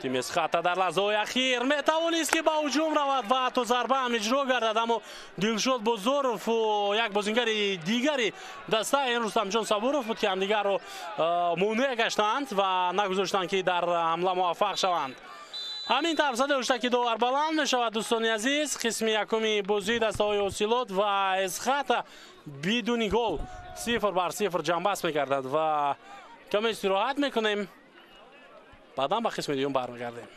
تیم اسخطه در لحظه های اخیر می توانست که به هجوم رود و حتی ضربه هم اجرا گردد، اما دلشاد بزرف و یک بازیگر دیگری دسته این رستم جان صبوروف بود که هم دیگر رو مانع گشتند و نگذاشتند که در حمله موفق شوند. همین طرف زده اشتکی داور بلند می شود. دوستان عزیز، قسم یکمی بازی دسته های اوسیلوت و اسخطه بدون گل 0-0 جنبست می گردد و کمی استراحت می کنیم، بعدا به قسم دیوم برمیگردیم.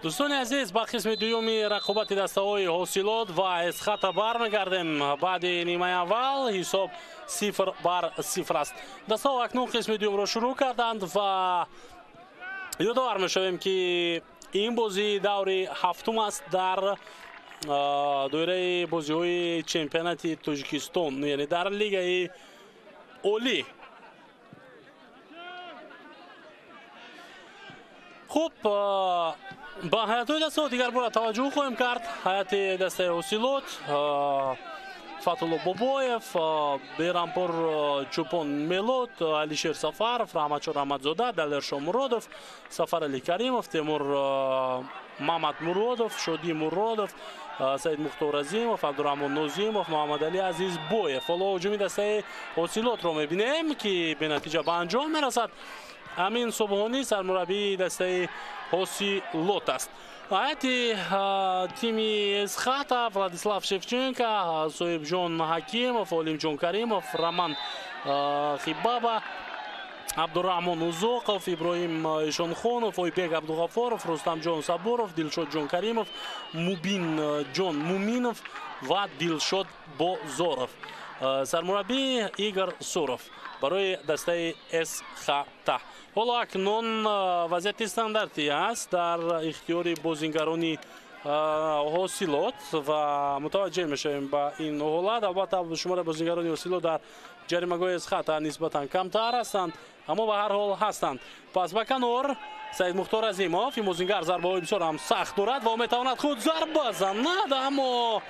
دوستان عزیز، با قسم دومی رقابت دسته‌های حاصلات و اسخط برمیگردیم. بعد نیمه اول حساب 0-0 است. دسته‌ها اکنون قسم دوم را شروع کردند و یادآور می‌شویم که این بازی دوری هفتم است در دوره بازی‌های چمپیونات تاجیکستان، یعنی در لیگ اولی. خوب، با حیات‌های دسته دیگر بار توجه خواهیم کرد. حیات دسته حاصلات: فتح‌الله بابایف، بیرامپور چوپان میلاد، علیشیر سفرов، رحمتشاه رحمتزاده، دلرشاه مرادов، سفر علی کریمов، تیمور محمد مرادов، شادی مرادов، سعید مختار عظیمov، عبدالرحمن نازیمov، محمد علی عزیز بویف. حالا هجوم دسته حاصلات رو می‌بینیم که به نتیجه به انجام می‌رسد. امین صبحانی سرمربی دسته حاصلات است. هیئت تیم اسخط: ولادیسلاو شفچنکا، صاحب جان حکیمов، علیم جان کریمov، رمان خیبابا، عبدالرحمن اوزاقов، ابراهیم ایشانخانov، ойбек عبدالغفارов، رستم جان صبورов، دلشاد جان کریمov، مبین جان مومینов و دلشاد بازارов. سرمربی ایگار سورов برای دسته اسخط. حالا اکنون وضعیت استانداردی است در اختیار بازیگران حاصلات و متوجه میشیم با این حالت. البته شمار بازیگران حاصلات در جریمه‌گاه اسخط نسبتا کمتر هستند، اما به هر حال هستند. پس به کنار سعید مختار عظیمov، این بازیگر ضربه‌های بسیار هم سخت دارد و میتواند خود ضربه بزند، اما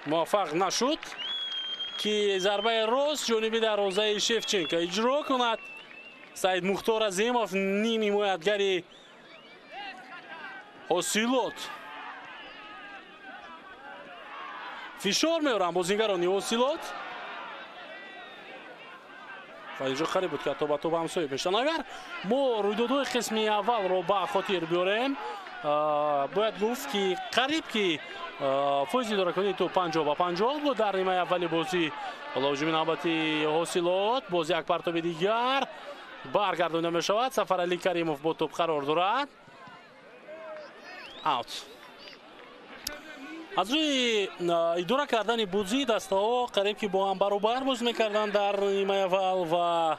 موفق نشد که ضربه راست جانبی دروازه شفچنکا اجرا کند. سعید مختار عظیمov، نیم حمایتگری حاصلات، فشار میارن بازیگران حاصلات و اینجا خرید بود که تا به همسایه میشن. اگر ما رویدادهای قسم اول رو به خاطر بیاریم، باید گفت که قریب که فوزی دارکنی تو 50-50 بود در نیمه اولی بازی. حالا هجوم نوبتی حاصلات، بازی یک پرتاب دیگر برگردانده می شود. سفر علی کریمov با توپ قرار دارد. اوت. از روی اداره کردن بازی دسته ها قریب که با هم برابر بازی میکردن در نیمه اول و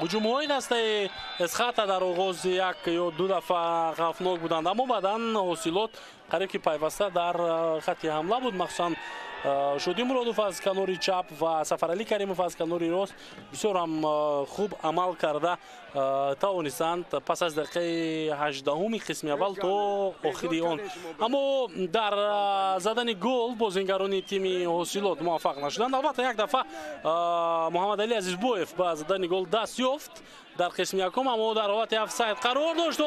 هجوم های دسته اسخط در آغاز یک یا دو دفعه خطرناک بودند، اما بعدا حاصلات قریب که پیوسته در خط حمله بود. مخصوصا شادی مرادov از کناری چپ و سفر علی کریمov از کناری راست بسیار هم خوب عمل کرده توانستند پس از دقیقه 18 قسم اول تا آخری آن. اما در زدن گل بازیگران تیم حاصلات موفق نشدند. البته یک دفعه محمد علی عزیز بویف با زدن گل دست یافت در قسم یکم، اما در حالت افساید قرار داشت.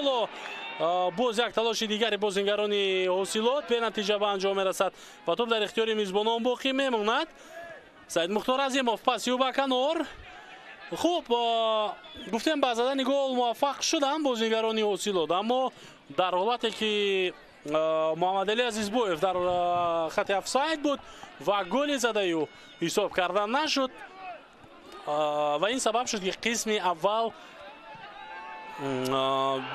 باز یک تلاش دیگری بازیگران حاصلات به نتیجه به انجام میرسد و توپ در اختیار میزبانان باقی میماند. سعید مختار عظیمov پس و به کنار. خوب، گفتیم با زدن گل موفق شدن بازیگران حاصلات، اما در حالتی که محمد علی عزیز بویف در خط افساید بود و گل زده و حساب کردن نشد و این سبب شد که قسم اول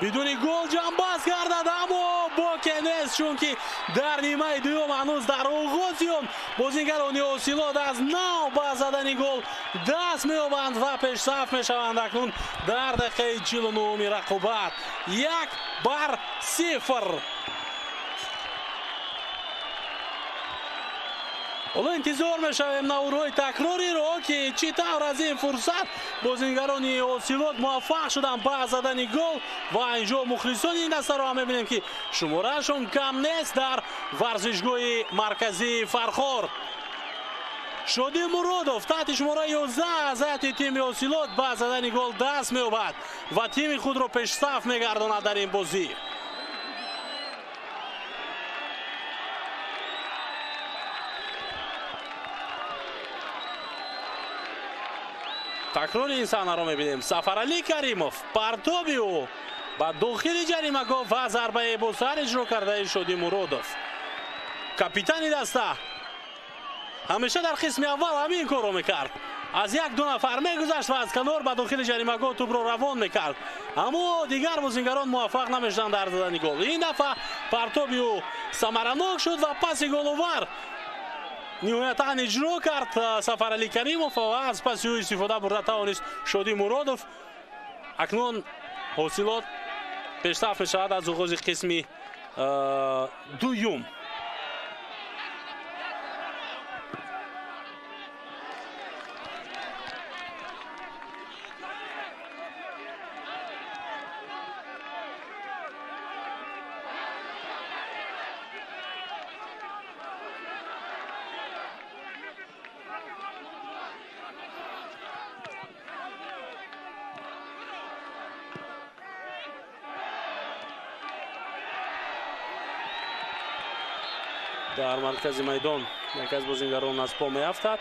بدون گل جنباز گردد، اما باکی نیست، چون که در نیمه دوم هنوز در آغازیان بازیگران حاصلات از نو با زدن گل دست می‌یابند و پیشرفت می‌شوند. اکنون در دقیقه 49 رقابت 1-0. حالا انتظار میشویم نوروی تکراری رو که چطور از این فرصت بازیگران حاصلات موفق شدن با زدن گل و اینجا مخلصان این دسته رو هم میبینیم که شمارهشون کم نیست در ورزشگاه مرکزی فرخار. شادی مرادov تحت شماره 11 از تیم حاصلات با زدن گل دست می‌یابد و تیم خود رو پیشرفت می‌گرداند در این بازی. تکرار این صحنه را می‌بینیم. سفر علی کریمov پرتابی او با داخل جریمه‌گاه و ضربه با سر اجرا کرده شادی مرادov. کاپیتان دسته همیشه در قسم اول همین کار رو میکرد. از یک دو نفر میگذشت و از کنار به داخل جریمه‌گاه توپ رو روان میکرد، اما دیگر بازیگران موفق نمیشدند در زدن گل. این دفعه پرتابی او ثمرناک شد و پاس گل‌آور نهایتا اجرا کرد سفر علی کریموف و از پاس او استفاده برده توانست شادی مرادوف. اکنون حاصلات پیشرفت میشود از آغاز قسم دوم. در مرکز میدان یک از بازیگران از پا میافتد.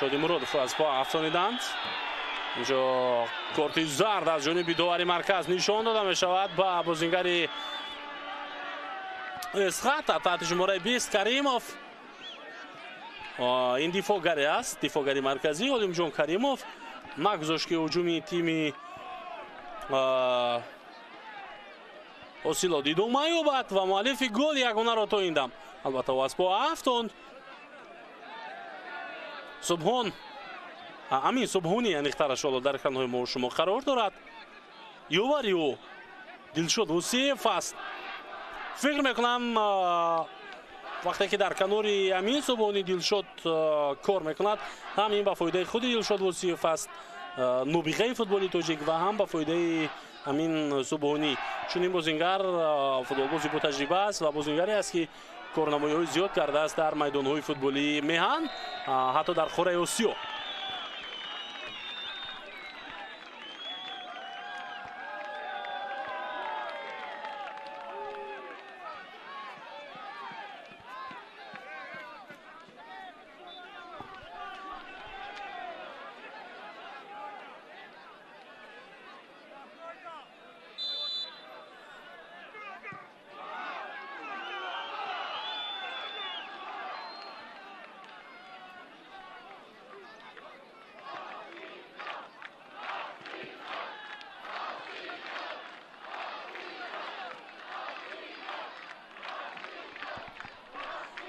شادی مرادوف از پا افسانیدند. اینجا کارت زرد از جانب داوری مرکز نشان داده می شود به بازیگر اسخط تحت شماره 20 کریموف. این دفاعگری است، دفاعگری مرکزی علیم جان کریموف نگذاشت که هجومی تیم حاصلات ادامه یابد و مؤلف گل یگانه را تاییدند. البته او از پا افتاند. صبحان امین صبحانی انیخترش در اکران‌های ما و شما قرار دارد. یاوری او دلشاد وصیف است. فکر میکنم وقتی که در کنار امین صبحانی دلشاد کار میکند همین به فایده خود دلشاد وصیف است، نابغه فوتبالی تاجیک و هم به فایده امین صبحانی، چون این بازیگر فوتبالبازی با تجربه است و بازیگری است که کارنمایی‌های زیاد کرده است در میدان‌های فوتبالی میهن، حتی در قاره آسیا.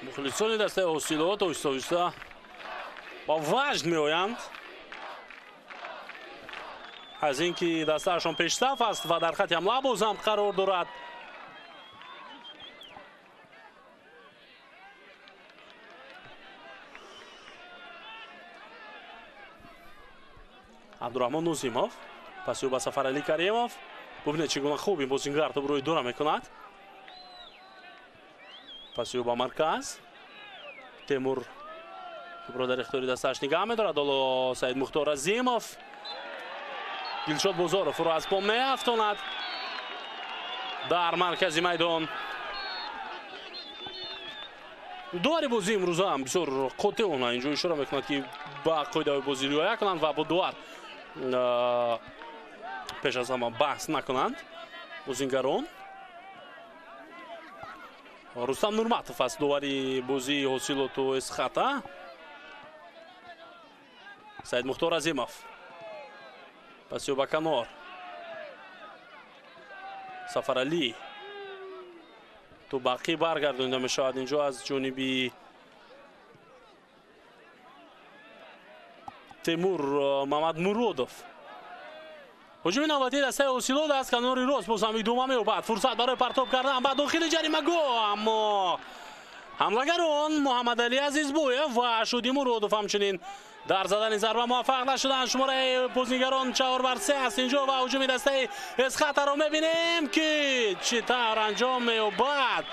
مخلصان دسته حاصلات آهسته آهسته با وجد میآیند از اینکه دستهشان پیشرفت است و در خط حمله باز هم قرار دارد. عبدالرحمن نوزیموف پس او به سفر علی کریموف. ببینید چگونه خوب این بازیگر توپ روی دوره میکند. پس او به مرکز تیمور توپ را در اختیار دستش نگاه می‌دارد. حالا سعید مختار عظیموف دلشاد بازارف را از پا می‌افتاند در مرکز میدان. دوار بازی امروز هم بسیار قاطعانه اینجا اشاره می‌کند که با قاعده بازی رعایت کنند و با دوار پیش از همه بحث نکنند بازیگران. رستم نورماتов است دواری بازی حاصلات و اسخطه. سعید مختار عظیموف پس او به کنار سفر علی تو باقی برگردانده می شود اینجا از جانبی تیمور محمد مرادوف. هجوم نوبتی دسته حاصلات از کنار راست باز هم ادامه می‌یابد. فرصت برای پرتاب کردن به داخل جریمه‌گاه، اما حملهگران محمد علی عزیزبویف و شادی مرادوف همچنین در زدن ضربه موفق نشدند. شماره بازیگران 4-3 است اینجا و هجوم دسته اسخط را می‌بینیم که چطور انجام می‌یابد.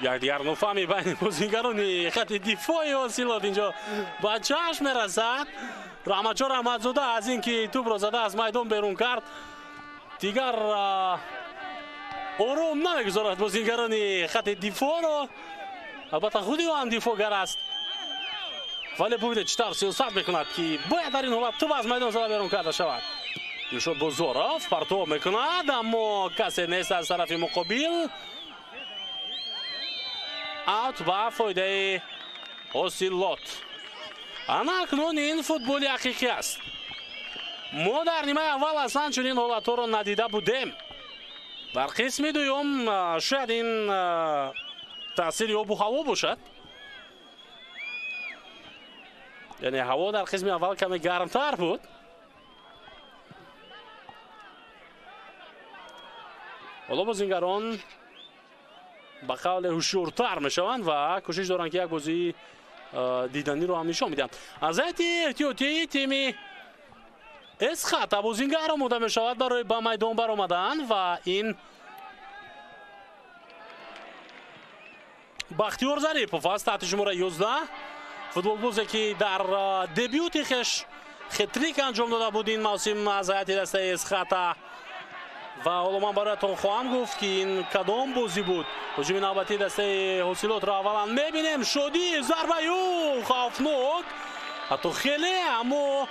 یک دیگر نفهمی بین بازیگران خط دفاعی حاصلات اینجا با چشم می‌رسد. رحمتشاه رحمتزاده از اینکه توپ را زده از میدان بیرون کرد دیگر آرام نمیگذارد بازیگران خط دفاع را. البته خودی او هم دفاعگر است ولی ببینید چطور سیاست میکند که باید در این حالت توپ از میدان زده بیرون کرده شود. دلشاد بازارف پرتاب میکند اما کسی نیست از طرف مقابل. اوت با فایده اوسیلوت. анакнун ин футболи ҳақиқӣ аст. мо дар нимаи аввал аслан чунин ҳолатҳоро надида будем. дар қисми дуюм шояд ин таъсири обу ҳаво бошад. яъне ҳаво дар қисми аввал каме гармтар буд. ҳоло бозингарон ба қавле ҳушёртар мешаванд ва кӯшиш доранд ки як бозии диданиро ҳам нишон бидиҳанд. аз ҳайати эҳтиётии тими эсхата бозингар омода мешавад барои ба майдон баромадан ва ин бахтиёр зарипов аст таҳти шумора 11. футболбозе ки дар дебюти хеш хетрик анҷом дода буд ин мавсим аз ҳайати дастаи эсхата. ва ҳоло ман бароятон хоҳам гуфт ки ин кадом бозӣ буд. ҳуҷуми навбатии дастаи ҳосилотро аввалан мебинем. шодӣ зарбаю хавфнок ҳатто хеле, аммо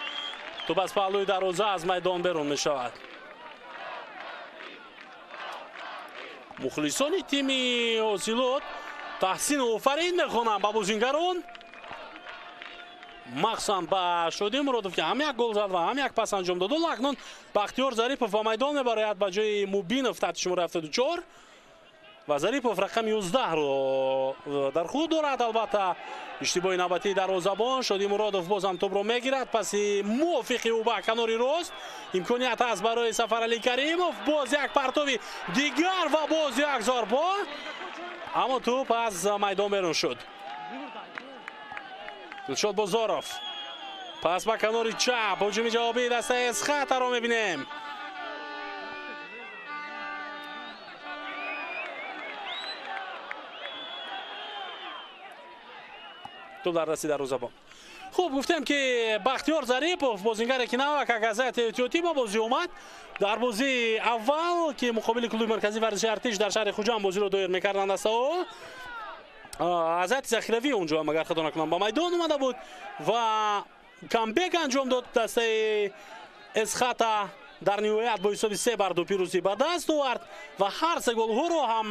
тӯб аз паҳлӯи дароза аз майдон берун мешавад. мухлисони тими ҳосилот таҳсин офарин мехонанд ба бозингарон, махсусан ба шодӣ муродов ки ҳам як гол зад ва ҳам як пас анҷом дод. акнун бахтиёр зарипов ба майдон мебарояд ба ҷои мубинов таҳти шумора 74 ва зарипов рақами 11-ро дар худ дорад. албатта иштибоҳи навбатии дарвозабон. шодӣ муродов бозам тӯбро мегирад. паси мувофиқи ӯ ба канори рост имконият аст барои сафаралӣ каримов. боз як партови дигар ва боз як зарба, аммо тӯб аз майдон берун шуд. дилшод бозоров пас ба канори чап. ҳуҷуми ҷавобии дастаи эсхатаро мебинем. тӯб дар дасти дарвозабон. хуб, гуфтем ки бахтиёр зарипов бозингаре ки навак аз ҳайати эҳтиётӣ ба бозӣ омад. дар бозии аввал ки муқобили клуби марказии варзиши артиш дар шаҳри хуҷанд бозиро доир мекарданд астаҳо, аз ҳайати захиравӣ онҷо ҳам агар хато накунам ба майдон омада буд ва камбек анҷом дод. дастаи эсхата дар ниҳоят бо ҳисоби 3-2 пирӯзӣ ба даст овард ва ҳар се голҳоро ҳам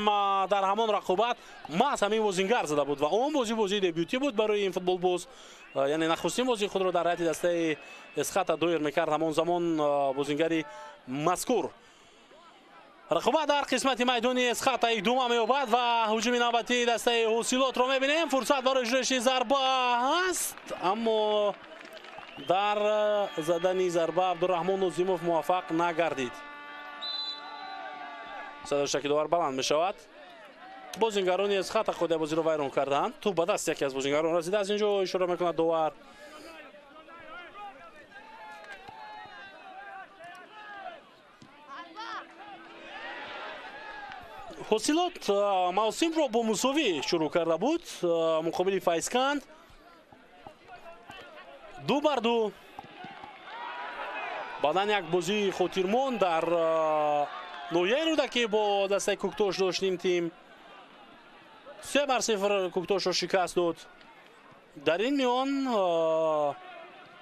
дар ҳамон рақобат маҳз ҳамин бозингар зада буд ва он бозии дебютӣ буд барои ин футболбоз. яъне нахустин бозии худро дар ҳайати дастаи эсхата доир мекард ҳамон замон бозингари мазкур. рақобат дар қисмати майдони эсхата идома меёбад ва ҳуҷуми навбатии дастаи ҳосилотро мебинем. фурсат барои ҷӯши зарба ҳаст, аммо дар задани зарба абдураҳмон нозимов муваффақ нагардид. садои шакидовар баланд мешавад. бозингарони эсхата қодия бозиро вайрон карданд. тӯб ба даст яке аз бозингарон расида. аз инҷо ишора мекунад довар. ҳосилот мавсимро бо мусовӣ шурӯъ карда буд муқобили файзканд. 2-2. баъдан як бозии хотирмон дар ноҳияи рӯдакӣ бо дастаи куктош доштим. тим 3-0 куктошро шикаст дод. дар ин миён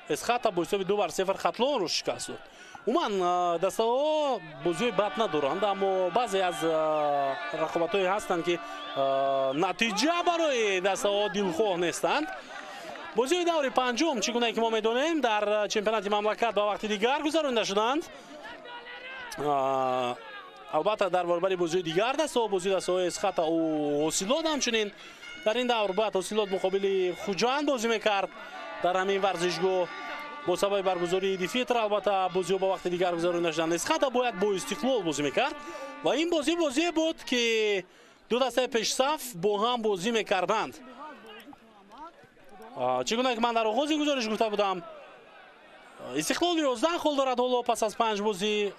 эсхата бо ҳисоби 2-0 хатлонро шикаст дод. умуман дастаҳо бозиҳои бад надоранд, аммо баъзе аз рақобатҳое ҳастанд ки натиҷа барои дастаҳо дилхоҳ нестанд. бозиҳои даври панҷум чӣ гуна ки мо медонем дар чемпионати мамлакат ба вақти дигар гузаронида шуданд. албатта дар борбари бозиҳои дигар дастаҳо бозии дастаҳои эсхата у ҳосилот ҳамчунин дар ин давр баъд ҳосилот муқобили хуҷанд бозӣ мекард дар ҳамин варзишгоҳ. бо сабаби баргузории дифитр албатта бозиҳо ба вақти дигар гузаронида шуданд. эсхата бояд бо истиқлол бозӣ мекард ва ин бозие буд ки ду дастаи пешсаф бо ҳам бозӣ мекарданд. чӣ гуна ки ман дар оғози гузориш гуфта будам, истиқлол 11 хол дорад. ҳоло пас аз 5 бозӣ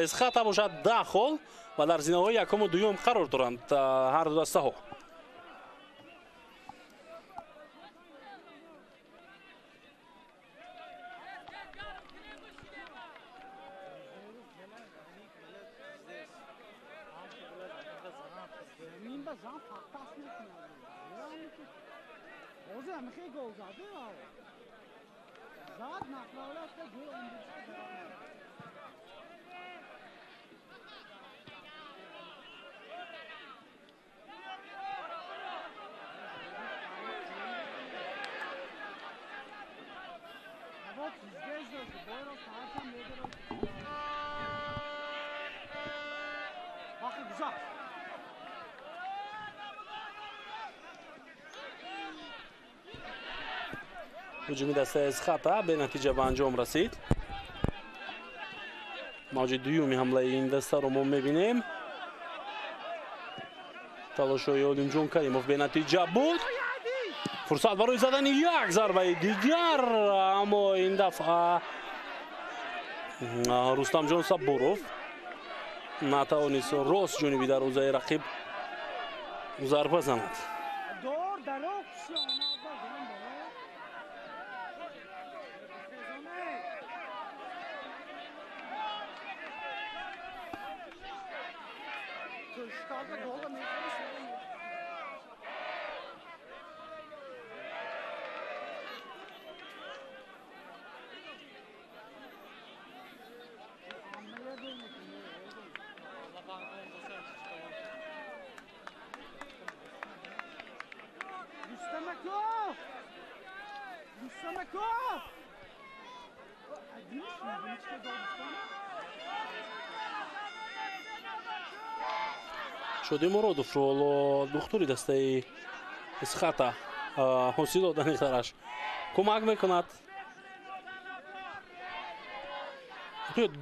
эсхата бошад 10 хол ва дар зинаҳои якому дуюм қарор доранд ҳар ду дастаҳо. هجومی دسته از خطا به نتیجه به انجام رسید. موج دومی حمله این دسته رو ما میبینیم. تلاش‌های اولیمجون کریموف به نتیجه بود. فرصت برای زدن یک ضربه دیگر، اما این دفعه رستم جان صبوروف نتوانست راست جانبی در حوزه رقیب ضربه زند. شدی مرادوف رو دختری دسته اسخطا حاصل دادن خرش کمک میکند.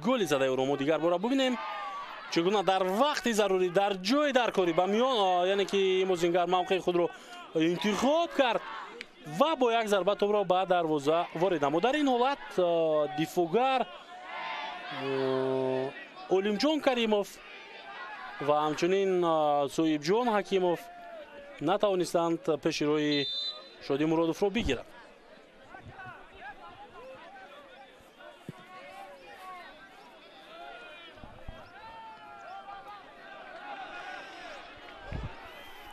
گلی زده او رو ما دیگر بار ببینیم چگونه در وقتی ضروری در جای درکاری به میان، یعنی که موزینگر موقع خود رو انتخاب کرد و با یک ضربه توپ را به دروازه وارد نمود. در این حالت دفاعگر اولیمجان کریموف و همچنین سویب جان حکیموف نتوانستند پیش روی شادی مرادوف رو بگیرند.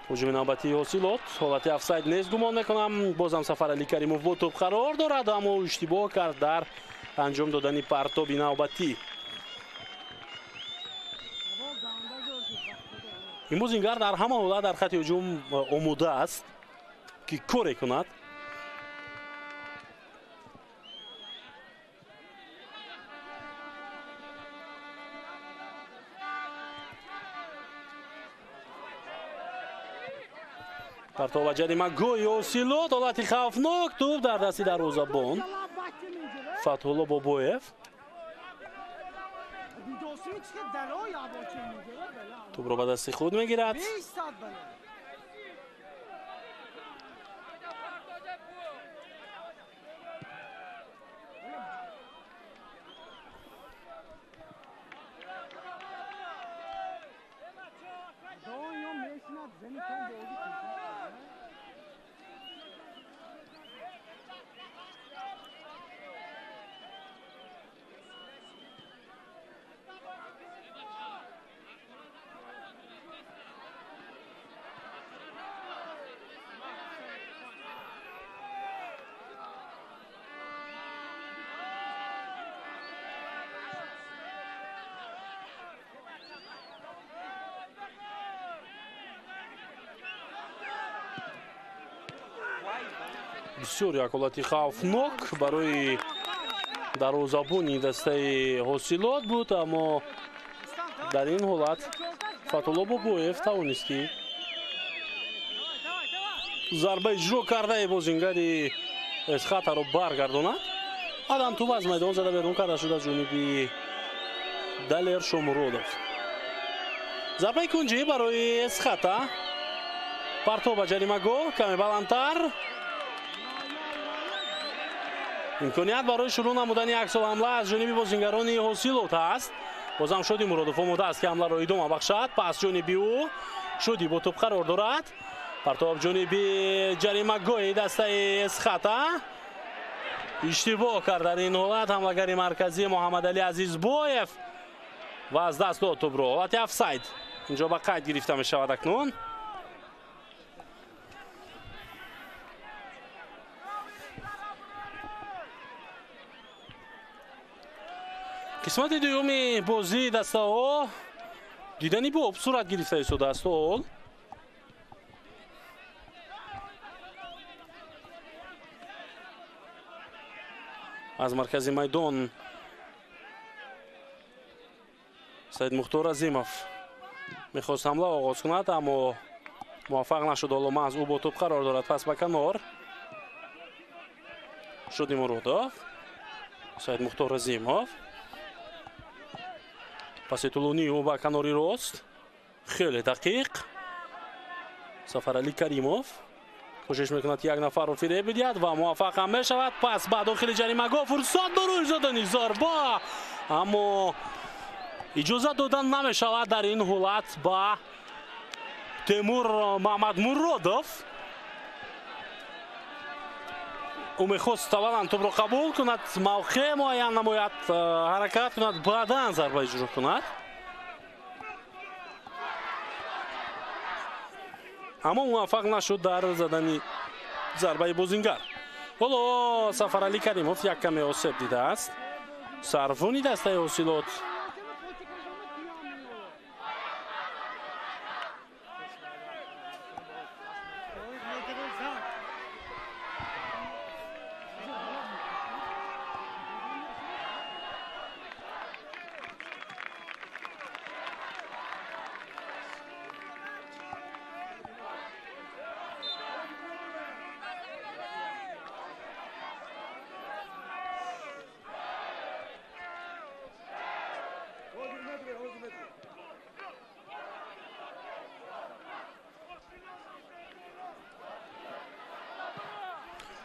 هجوم نوبتی حاصلات حالت افساید نیست گمان میکنم. بازم سفر علی کریموف با توپ قرار دارد اما اشتباه کرد در انجام دادن پرتاب نوبتی. این موزینگر در همه حالت در خط هجوم آماده است که کاری کند. پرتاب جریمه گوی حاصلات حالت خوفناک توپ در دستی دروازه‌بان فتح‌الله بابویف. توپ رو به دست خود میگیرد. بسیار یک حالت خوفناک برای دروازه‌بانی دسته حاصلات بود، اما در این حالت فتح‌الله بابویف توانست که ضربه اجرا کرده بازیگری اسخطا رو برگرداند. بعداً توپ از میدان زده بیرون کرده شد از جانب دلیر شومرودوف. ضربه کنجی برای اسخطا. پرتاب جریمه گل کمی بلندتر. امکانیت برای شروع نمودن یک سال حمله از جانب بازیگران حاصلات است. بازم شدی مرادوف آماده است که حمله را ادامه بخشد. پس جانب او شدی با توپ قرار دارد. پرتاب جانب جریمه گوی دسته اسخطا. اشتباه کرد در این حالت حمله‌گر مرکزی محمد علی عزیزبایف و از دست داد توپ را. حالت افساید اینجا به قید گرفته می شود اکنون. قسمت دوم بازی دسته ها دیدنی با صورت گرفته شده است. از مرکز میدان سید مختار عظیمов میخواست حمله آغاز کند اما موفق نشد. حالا محض او با توپ قرار دارد. پس به کنار شدی مرودov سید مختار عظیمов پس طولانی او به کناری راست خیلی دقیق سفرعلی کریمов کوشش میکند یک نفر رو فریب بدهد و موفق هم میشود. پس به داخل جریمه‌گاه فرصت برای زدن ضربه اما اجازه دادن نمیشود در این حالت با تیمور محمدمуродов. او میخواست اولا توپ رو قبول کند موقع معین نماید حرکت کند بعدا ضربه اجرا کند اما موفق نشد در زدن ضربه بازیگر. حالا سفرعلی کریمov یک کمی آسیب دیده است. سروانی دسته حاصلات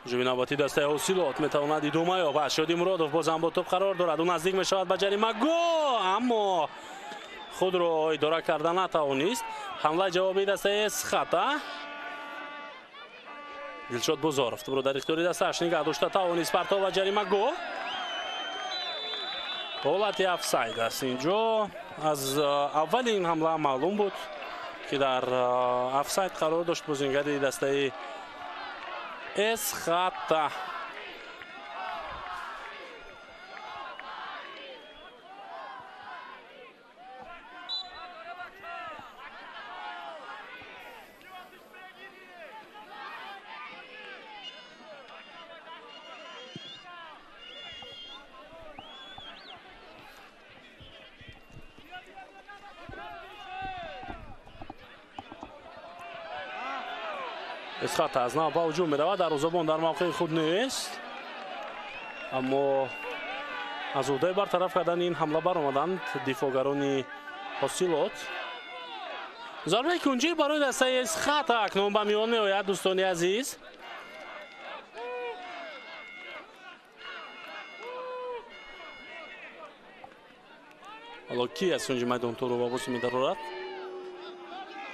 جویناباتی دسته حاصلات میتواند ادامه یابد. شادی مرادov بازم با توپ قرار دارد. او نزدیک میشود به جریمه‌گاه اما خود را اداره کردن نتوانست. حمله جوابی دسته سخطا دلشاد بازارов توپ را در اختیار دستش نگه داشته توانست پرتاب به جریمه‌گاه. حالت افساید است اینجا. از اول این حمله معلوم بود که در افساید قرار داشت بازیگر دسته اسخطا. اسخطا از نو با هجوم میرود. دروازه‌بان در موقع خود نیست اما از عهده برطرف کردن این حمله برآمدند دفاعگران حاصلات. ضربه کنجی برای دسته اسخطا اکنون به میان میآید. دوستان عزیز حالا کی از کنجی میدان تو رو واپس می‌دارد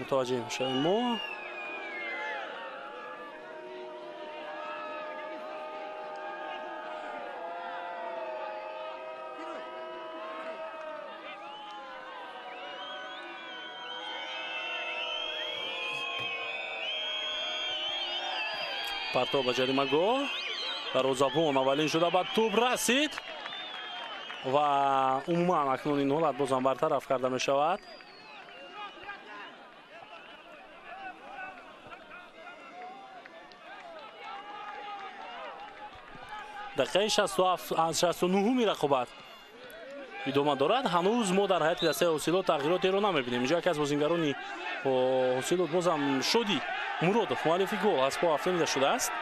متوجه میشویم ما. پرتاب به جریمه‌گاه دروازه‌بان اولین شده به توپ رسید و عموما اکنون این حالت بازم برطرف کرده می شود. دقیقه 69 رقابت ادامه دارد. هنوز ما در حیات دسته حاصلات تغییراتی رو نمی‌بینیم. اینجا یکی از بازیگران حاصلات بازم شدی مرادov مؤلف گل از پا افتاده شده است.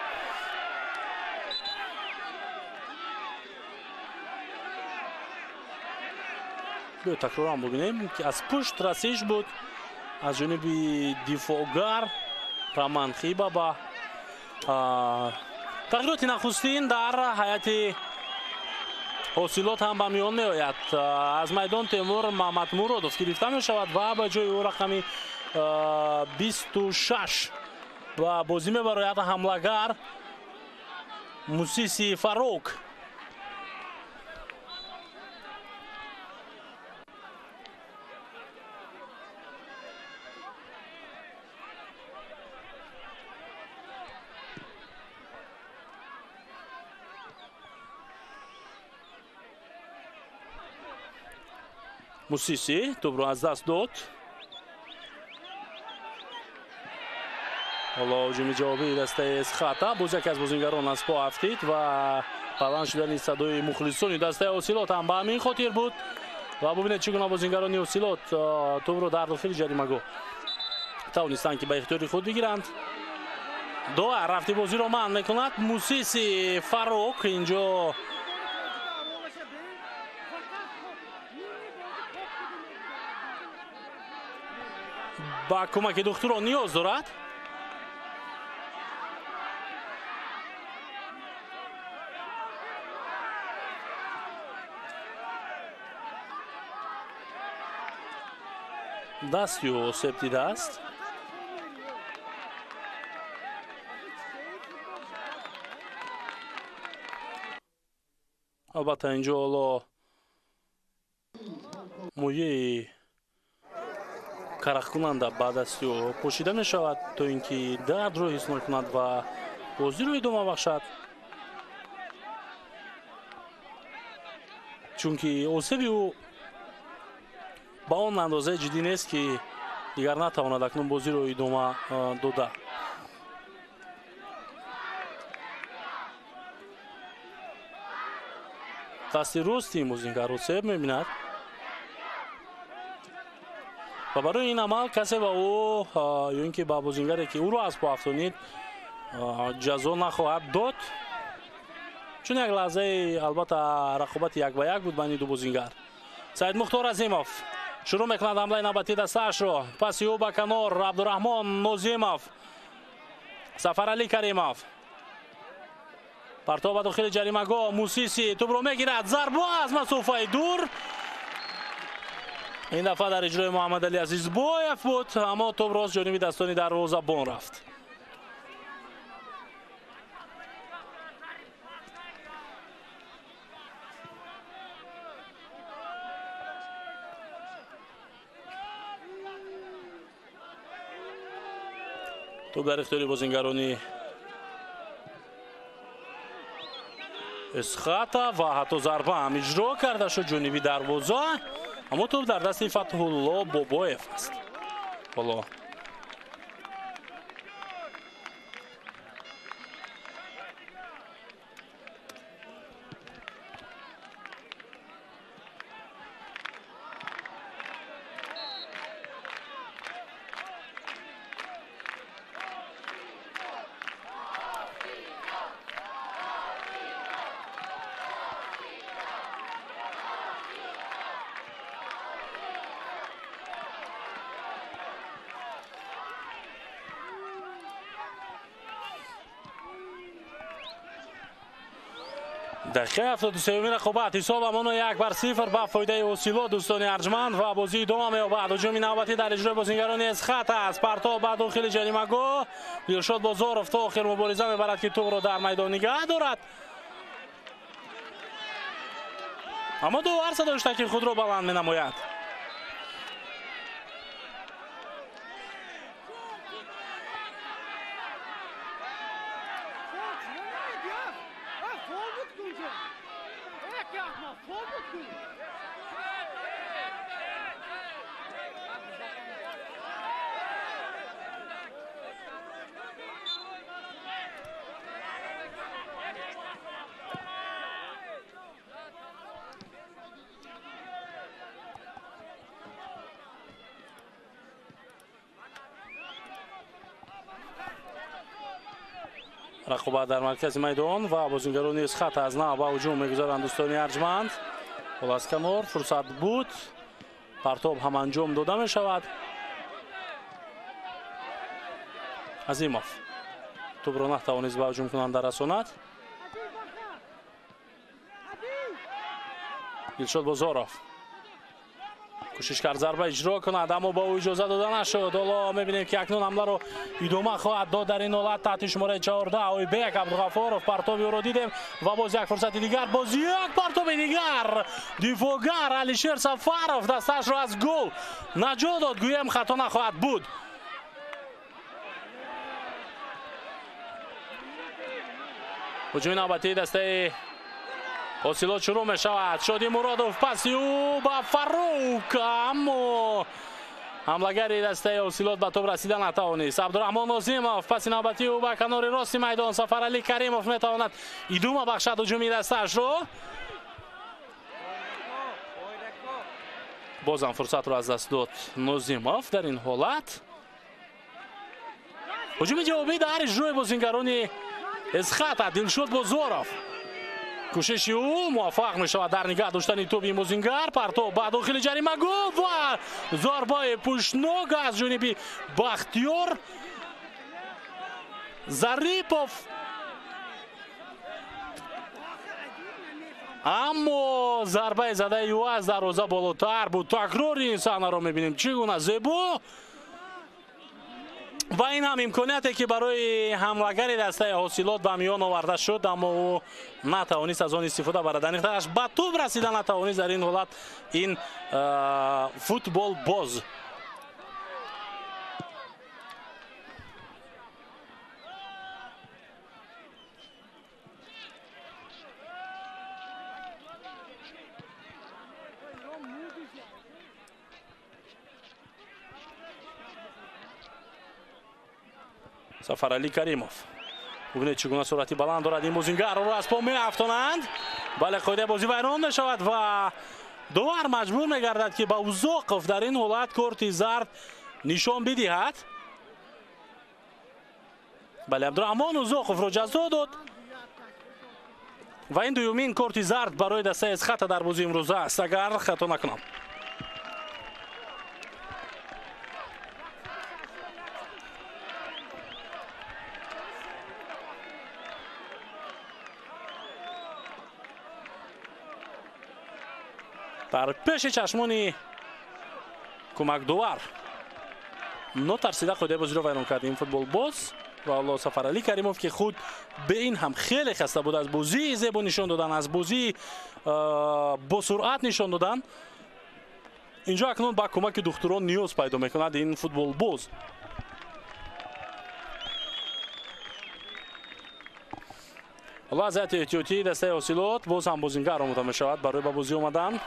به تکرار هم ببینیم که از پشت رسیش بود از جانب دفاعگر رمان خیبه با تغییرات نخستین در حیات حاصلات هم به میان میآید. از میدان تیمور محمدمورودov گرفته می شود و به جای او رقمی 26 و بازی میبراید حملهگر موسیسی فاروق. موسیسی توپ رو از دست داد. حالا هجوم جوابی دسته اسخطا باز یک از بازیگران از پا افتید و баланд шудани садои мухлисони дастаи осилот ҳам ба ҳамин хотир буд ва бубинед чӣ гуна бозингарони осилот тӯбро дар дохили ҷаримагоҳ тавонистанд ки ба ихтиёри худ бигиранд. доа рафти бозиро манъ мекунад мусиси фаруқ инҷо ба кӯмаки духтурон ниёз дорад. дасти осеб дидааст. албатта инҷо ҳоло моеъи карахкунанда ба дастиҳо пошида мешавад то ин ки дардро ҳис накунад ва бозиро идома бахшад, чунки осеби ӯ ба он андозаи ҷиддӣ нест ки дигар натавонад акнун бозиро идома дода. дасти рости ин бозингар осеб мебинад ва барои ин амал касе ба ӯ ё ин ки ба бозингаре ки ӯро аз по афтонид ҷазо нахоҳад дод, чун як лаҳзаи албатта рақобати як ба як буд байни ду бозингар. Саидмухтор Азимов шурӯъ мекунад ҳамлаи навбатии дастаашро. Паси ӯ ба канор Абдураҳмон Нозимов, Сафаралӣ Каримов, партов ба дохили ҷаримагоҳ. Мусиси тӯбро мегирад, зарба аз масофаи дур. ин дафъа дар иҷрои Муҳаммадалӣ Азизбоев буд, аммо тӯб рост ҷониби дастони дарвозабон рафт. тӯб дар ихтиёри бозингарони Эсхата ва ҳатто зарба ҳам иҷро карда шуд ҷониби дарвоза, аммо тӯб дар дасти Фатҳулло Бобоев аст. ҳоло دقیقه 73 رقابت حساب همانو 1-0 با فایده اوسیلو دوستان ارجمند و بازی دوم می‌یابد. هجوم نوبتی در اجرای بازیگران اسخط است. پرتاب به داخل جریمه‌گاه دلشاد بازارов تا آخر مبارزه می‌برد که توپ رو در میدان نگه دارد. اما دو ورسه داشته که خود رو بلند می‌نماید. رقابت در مرکز میدان و بازیگران اسخط از نو با هجوم میگذارند دوستان ارجمند. بالا از کنار فرصت بود، پرتاب هم انجام داده می شود. عظیموف توپ را نتوانست به هجوم کننده رساند. دلشاد بازارов کوشش کرد ضربه اجرا کند اما با او اجازه داده نشد. حالا میبینیم که اکنون حمله رو ادامه خواهد داد در این حالت تحت شماره 14 اویبک عبدالغفارov. پرتابی رو دیدیم و باز یک فرصت دیگر، باز یک پرتاب دیگر. دیفوگر علیشیر سفرov دستش رو از گل نجات داد، گویم خطا نخواهد بود. هجوم نوبتی دسته اوسیلوت شروع می شود. شادی مرادوف پسی او با فاروق، اما ҳамлагари дастаи ҳосилот ба тоб расида натавонист. абдураҳмон нозимов паси навбати ӯ ба канори рости майдон. Сафаралӣ каримов метавонад идома бахшад ҳуҷуми дастаашро. бозам фурсатро аз даст дод нозимов. дар ин ҳолат ҳуҷуми ҷавобӣ дар иҷрои бозингарони эсхата. Дилшод Бозоров кӯшиши ӯ муваффақ мешавад дар нигаҳ доштани тӯби ин бозингар. партоб ба дохили ҷарима гол ва зарбаи пӯшнок аз ҷониби Бахтиёр Зарипов. аммо зарбаи задаи ӯ аз дарвоза болотар буд. такрори ин саҳнаро мебинем. чӣ гуна зебо. ва ин ҳам имконияте ки барои ҳамлагари дастаи ҳосилот ба миён оварда шуд, аммо ӯ натавонист аз он истифода барад. аниқтараш ба тӯб расида натавонист. дар ин ҳолат ин футбол боз. сафаралӣ каримов бубинед чӣ гуна суръати баланд дорад ин бозингарро аз по меафтонанд. бале қоидаи бозӣ вайрон мешавад ва довар маҷбур мегардад ки ба Узоқов дар ин ҳолат корти зард нишон бидиҳад. бале абдураҳмон Узоқовро ҷазо дод ва ин дуюмин корти зард барои дастаи эсхата дар бозии имрӯза аст агар хато накунам. дар пеши чашмони кӯмакдувар нотарсида қоидаи бозиро вайрон кард ин футболбоз ва алло Сафаралӣ Каримов ки худ be ин ҳам хеле хаста буд аз бозии зебо нишон додан, аз бозии босуръат нишон додан. инҷо акнун ба кӯмаки духтурон ниёз пайдо мекунад ин футболбоз. лаҳзати эҳтиётӣ дастаи ҳосилот боз ҳам бозингар омода мешавад барои ба бозӣ омадан.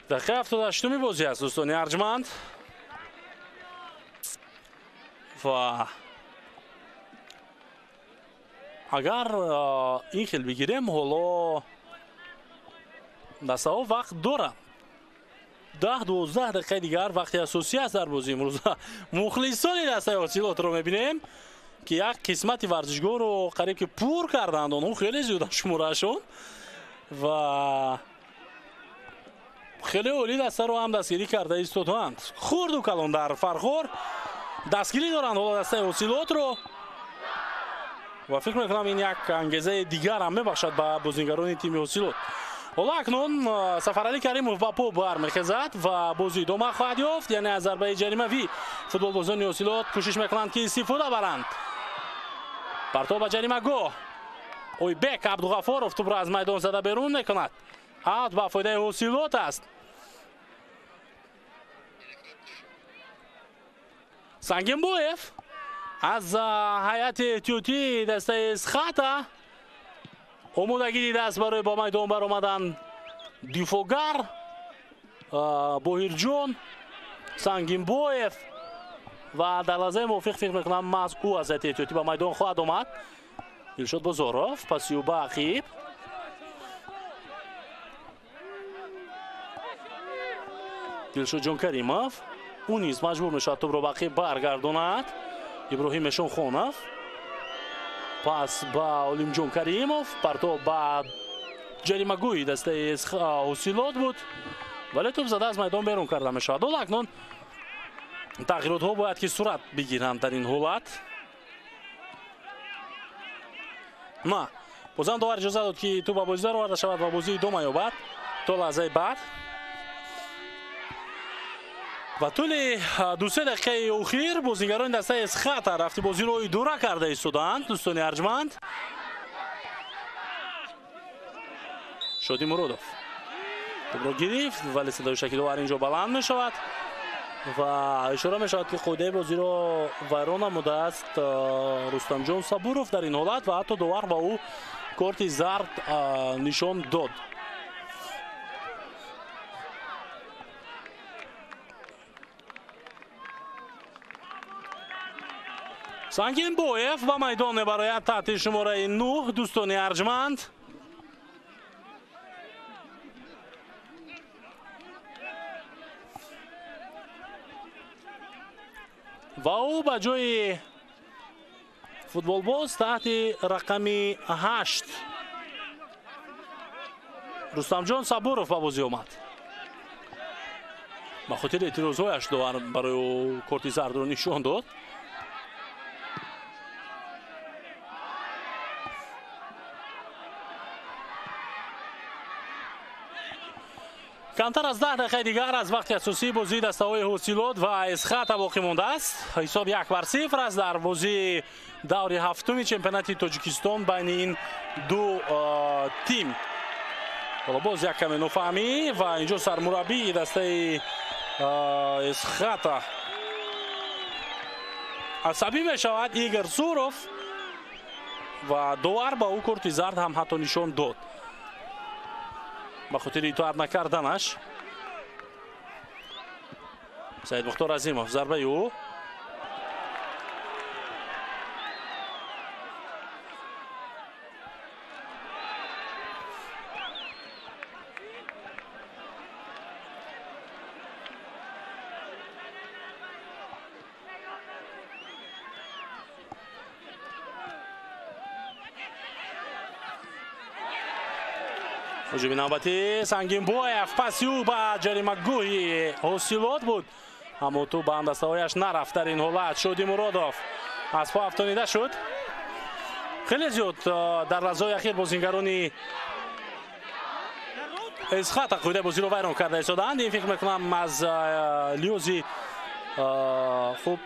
دقیقه 78 بازی است دوستان ارجمند و اگر این خیل بگیریم حالا دسته ها وقت دارن 10-12 دقیقه دیگر وقتی اساسی است در بازی امروز. مخلصان دسته حاصلات رو میبینیم که یک قسمت ورزشگاه رو قریب که پر کردند، اون خیلی زیاد شمارهشون و خیلی عالی دسته رو هم دستگیری کرده ایستادند. خورد و کلان در فرخور دستگیری دارند حالا دسته حاصلات رو و فکر میکنم این یک انگیزه دیگر هم میبخشد به بازیگران تیم حاصلات. حالا اکنون سفرعلی کریموف با پا برمیخیزد و بازی دوم خواهد یافت، یعنی از ضربه جریمه‌ای فوتبال بازان حاصلات کوشش میکنند که استفاده برند. پرتاب به جریمه گاه اوی بک عبدالغفارov توپ را از میدان زده بیرون میکند. اوت به فایده حاصلات است. سنگینبویف از هیئت احتیاطی دسته اسخاتا آمادگی دیده است برای با میدان برآمدن. دیفوگر بوهیرجون سنگینبویف و در لحظه موافق فکر میکنم از او از هیئت احتیاطی با میدان خواهد آمد. دلشاد بازاروف پسی به عقیب دلشاد جان کریموف او نیز مجبور میشود توپ را به عقیب برگرداند. ابراهیم شونخونوف پاس با علیم جان کریموف پرتاب با جریمه گویی دسته حاصلات بود ولی توپ زده از میدان بیرون کرده میشود. حالا اکنون تغییرات ها باید که صورت بگیرند در این حالت. نه بازم داور اجازه داد که توپ به بازی وارد شود و بازی دوم یابد تا لحظه بعد. و طول 2-3 دقیقه اخیر بازیگران دسته اسخاتا رفتی بازی رو اداره کرده ایستادند. دوستان ارجمند شادی مرودوف توپ را گرفت ولی صدای شکل داور اینجا بلند می شود و اشاره می شود که قاعده بازی را ویران نموده است رستم جان صبوروف در این حالت و حتی داور با او корти зард нишон дод. Сангинбоев ба майдон мебарояд таҳти шумораи 9 дӯстони арҷманд. ва ӯ ба ҷои футболбоз таҳти рақами 8 рустамҷон сабуров ба бозӣ омад. ба хотири эътирозҳояш довар барои ӯ корти зардро нишон дод. камтар аз 10 дақиқаи дигар аз вақти асосии бозии дастаҳои ҳосилот ва эсхата боқӣ мондааст. ҳисоб 1-0 аст дар бозии даври ҳафтуми чемпионати тоҷикистон байни ин ду тим. ҳоло боз як каме нофаҳмӣ ва инҷо сармураббии дастаи эсхата асабӣ мешавад Игор Суров ва довар ба ӯ корти зард ҳам ҳатто нишон дод ба хотири итоат накарданаш. Саидмухтор Азимов зарбаи ӯ ҳуҷуми навбатӣ Сангинбоев паси ӯ ба ҷаримагӯҳи ҳосилот буд, аммо ту ба андастаҳояш нарафт. Дар ин ҳолат Шоди Муродов аз по афтонида шуд. хеле зиёд дар лаҳзаҳои ахир бозингарони эсхата қоидаи бозиро вайрон карда истодаанд. ин фикр мекунам аз лиҳози хуб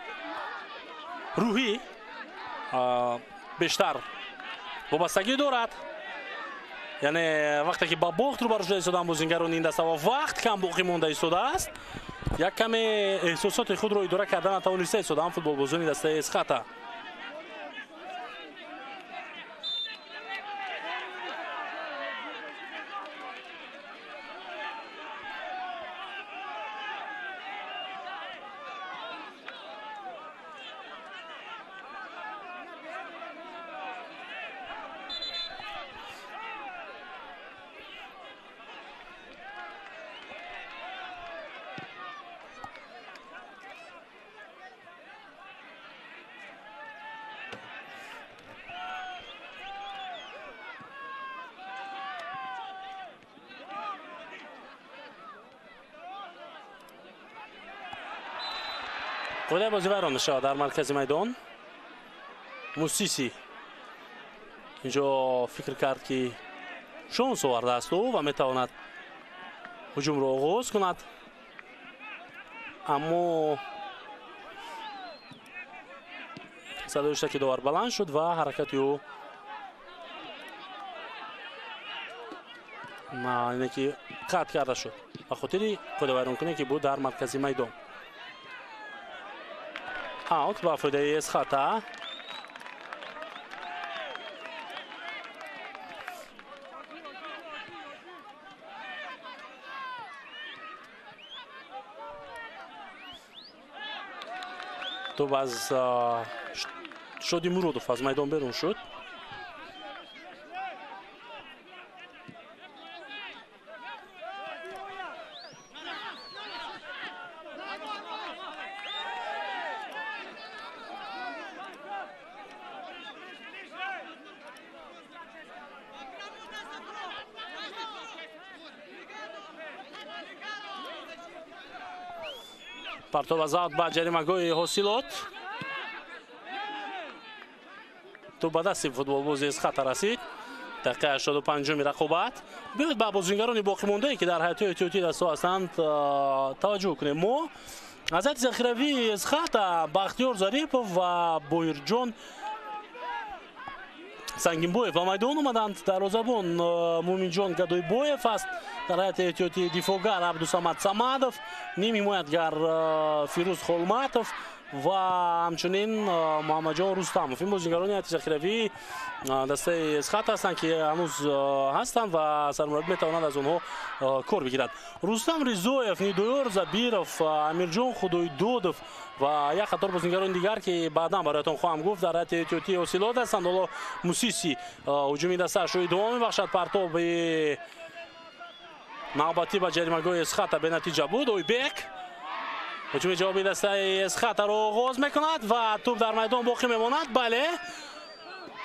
рӯҳӣ бештар вобастагӣ дорад. яъне вақте ки ба бохт рӯбарӯ шуда истодаанд бозингарони ин даста ва вақт кам боқӣ монда истодааст, як каме эҳсосоти худро идора карда натавониста истодаанд футболбозони дастаи эсхата. қоидаи бозӣ вайрон мешавад дар маркази майдон. Мусиси инҷо фикр кард ки шонс овардааст ӯ ва метавонад ҳуҷумро оғоз кунад, аммо садои шаки довар баланд шуд ва ҳаракати ӯ ине ки қатъ карда шуд ба хотири қоидаи вайронкуние ки буд дар маркази майдон. аут ба фоидаи эсхата. тӯб аз Шоди Муродов аз майдон берун шуд. партов аз аут ба ҷаримагоҳи ҳосилот. ту ба дасти футболбози эсхата расид. дақиқаи 85-уми рақобат. биёед ба бозингарони боқимондае ки дар ҳайати эҳтиётии дастҳо ҳастанд таваҷҷӯҳ кунем. мо аз ҳайати захиравии эсхата Бахтиёр Зарипов ва Боирҷон Сангинбоев ба майдон омаданд. дарвозабон Муминҷон Гадойбоев аст. дар ҳайати эҳтиётии дифоъгар Абдусамад Самадов, ним ҳимоятгар Фирӯз Холматов و همچنین محمدجان رستمов. این بازیگرانی هستی ذخیروی دسته اسخط هستند که هنوز هستند و سرمربی میتواند از اونها کار بگیرد. رستم ریزویف، نیدویور زبیرов، امیرجان خدایدودov و یک قطار بازیگران دیگر که بعدا برایتان خواهم گفت در حد احتیاطی اوسیلات هستند. حالا موسیسی هجومی دسته‌اش رو ادامه می‌بخشد. پرتاب نوبتی به جریمه‌گاه اسخط به نتیجه بود. اویبک هجوم جوابی دسته اسخط رو آغاز میکند و توپ در میدان باقی میماند. بله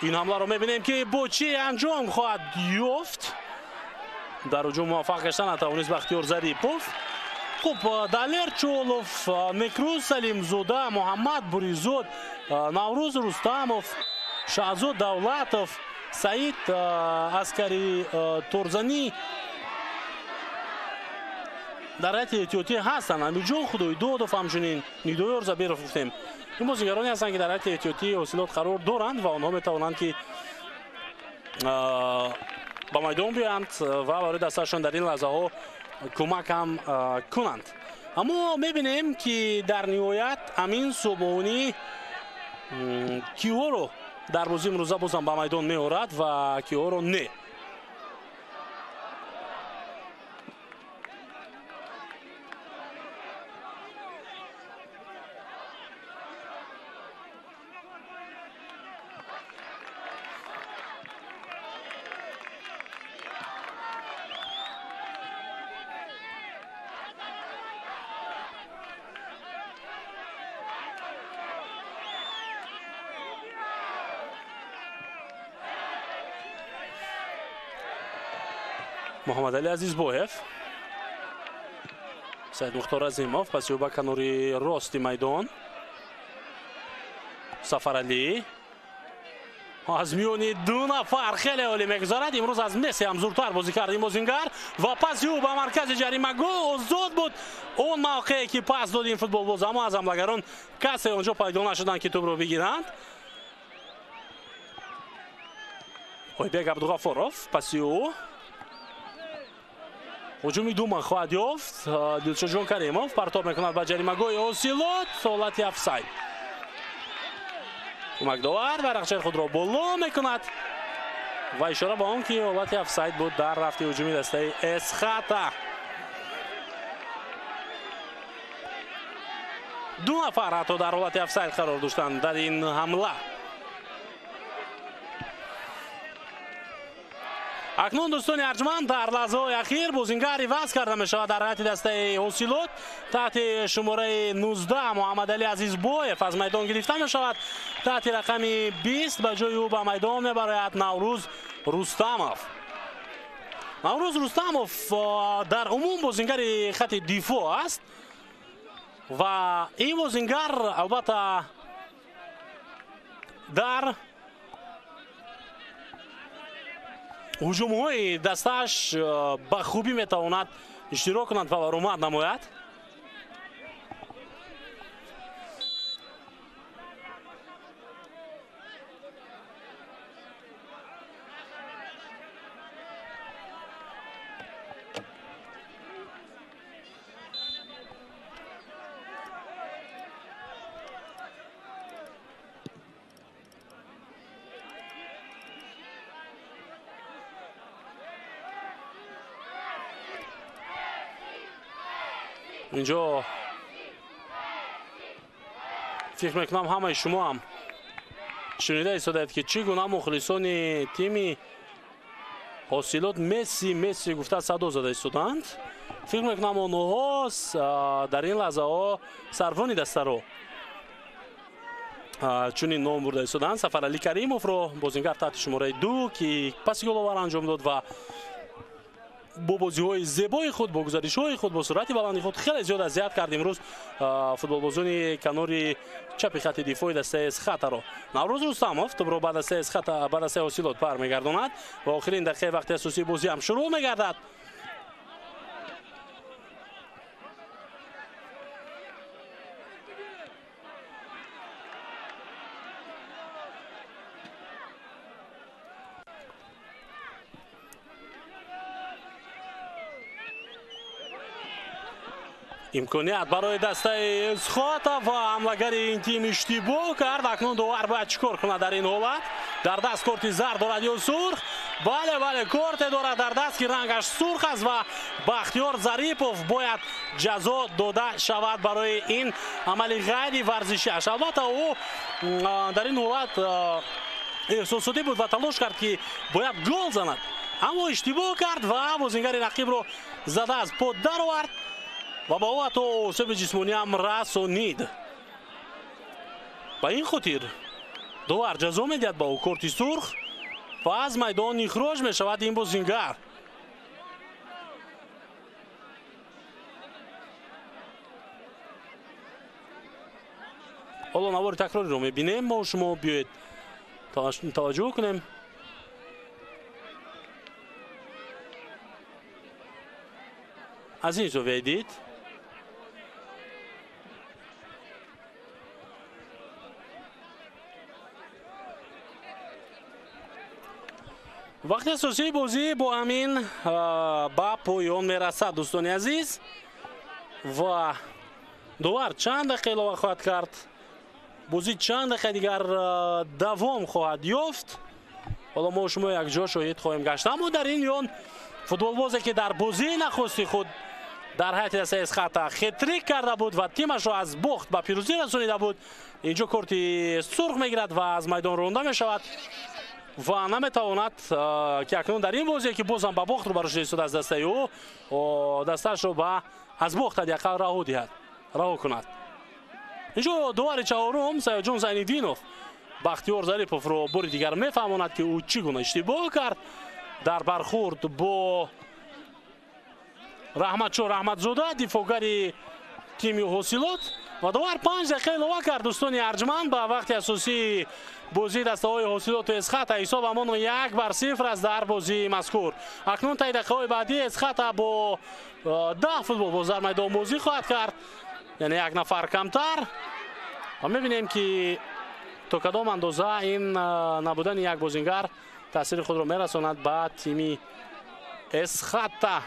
این حمله رو میبینیم که بوچی انجام خواهد یافت. در هجوم موفق گشتن نتوانست بختیار ظریفов. خوب دلیر چولوف، نکروز سلیمزوده، محمد بوریزود، نوروز رستمов، شهزاد دولتov، سعید عسکری تورزنی در حد احتیاطی هستند. امیرجان خدایدودov همچنین نیدویور زبیرов گفتیم. این بازیگرانی هستند که در حد احتیاطی اوسیلات قرار دارند و آنها میتوانند که با میدان بیاند و برای دستشان در این لحظه ها کمک هم کنند. اما میبینیم که در نهایت امین صبحانی کیو رو در بازی امروزه بازم با میدان میآورد و کیو رو نه. محمد علی عزیزبویف، سعید مختار عظیمов پس یو به کناری راستی میدان. سفر علی از میونی دو نفر خیلی عالی میگذارد. امروز از مسی هم زورتر بازی کرد این بازیگر و پس یو به مرکز جریمه‌گاه آزاد بود. اون موقعی که پس داد این فوتبال باز، اما از حملهگران کسی اونجا پیدا نشدند که توپ رو بگیرند. اویبک عبدالغفارov، پس یو هجومی دوم خواهد یافت. دلشاد کریمov پرتاب میکند به جریمه‌گاه اوسیلات. حالت افساید. کمک داور برقچه خود را بالا میکند و اشاره به آن که حالت افساید بود در رفت هجومی دسته اسخط. دو نفر حتی در حالت افساید قرار داشتند در این حمله. اکنون دوستان ارجمند در لحظه های اخیر بازیگر عوض کرده می شود در حیط دسته اوسیلات. تحت شماره 19 محمد علی عزیزبویف از میدان گرفته می شود. تحت رقم 20 به جای او به میدان می براید نوروز رستمov. نوروز رستمov در عموم بازیگر خط دفاع است و این بازیگر البته در هجوم‌های دستش به خوبی میتواند اشتراک کند و برآمد نماید. اینجا فکر میکنم همه شما هم شنیده ایستادید که چگونه مخلصان تیم اوسیلات مسی گفته صدا زده ایستادند. فکر میکنم آنها در این لحظه ها سربانی دسته رو چنین نام برده ایستادند. سفر علی کریمov رو بازیگر تحت شماره 2 که پاس گل آور انجام داد و با بازی‌های زیبای خود، با گزارش‌های خود، با سرعت بلند خود خیلی زیاد اذیت کرد امروز فوتبال بازان کناری چپ خط دفاعی دسته اسخط را. نوروز رستمov توپ را بعد دسته اسخط بعد دسته اوسیلات برمیگرداند و آخرین دقیقه وقت اساسی بازی هم شروع می‌گردد. имконият барои дастаи Эсхата ва ҳамлагари ин тим иштибоҳ кард. акнун довар бояд чикор кунад дар ин ҳолат? дар даст корти зард дорад ё сурх? бале бале, корте дорад дар даст ки рангаш сурх аст ва Бахтиёр Зарипов бояд ҷазо дода шавад барои ин амали ғайри варзишиаш. албатта ӯ дар ин ҳолат эҳсосотӣ буд ва талош кард ки бояд гол занад, аммо иштибоҳ кард ва бозингари рақибро зада аз под даровард ва ба ӯ ҳатто осеби ҷисмониам расонид. ба ин хотир довар ҷазо медиҳад ба ӯ корти сурх ва аз майдон ихроҷ мешавад ин бозингар. ҳоло навори такрориро мебинем. мо шумо биёед таваҷҷӯҳ кунем. аз ин зовияи дид вақти асосии бозӣ бо ҳамин ба поён мерасад. дӯстони азиз, ва довар чанд дақиқа илова хоҳад кард, бозӣ чанд дақиқа дигар давом хоҳад ёфт. ҳоло мо шумо якҷо шоҳид хоҳем гашт. аммо дар ин ён футболбозе ки дар бозии нахусти худ дар ҳайати дастаи Эсхата хетрик карда буд ва тимашро аз бохт ба пирӯзӣ расонида буд, инҷо корти сурх мегирад ва аз майдон ронда мешавад ва наметавонад ки акнун дар ин бозие ки бозам ба бохт рӯбарӯ истодааст дастаи ӯ, дастаашро ба аз бохт ҳадиақал раҳо диҳад, раҳо кунад. инҷо довари чаҳорум Саёҷон Зайниддинов Бахтиёр Зариповро бори дигар мефаҳмонад ки ӯ чӣ гуна иштибоҳ кард дар бархурд бо Раҳматшоҳ Раҳматзода, дифоъгари тими Ҳосилот, ва довар 5 дақиқа илова кард. дӯстони арҷманд ба вақти асосии бозии дастаҳои Ҳосилоту Эсхата ҳисоб ҳамон 1-0 аст дар бозии мазкур. акнун таи дақиқаҳои баъдӣ Эсхата бо 10 футболбоз дар майдон бозӣ хоҳад кард, яъне як нафар камтар, ва мебинем ки то кадом андоза ин набудани як бозингар таъсири худро мерасонад ба тими Эсхата.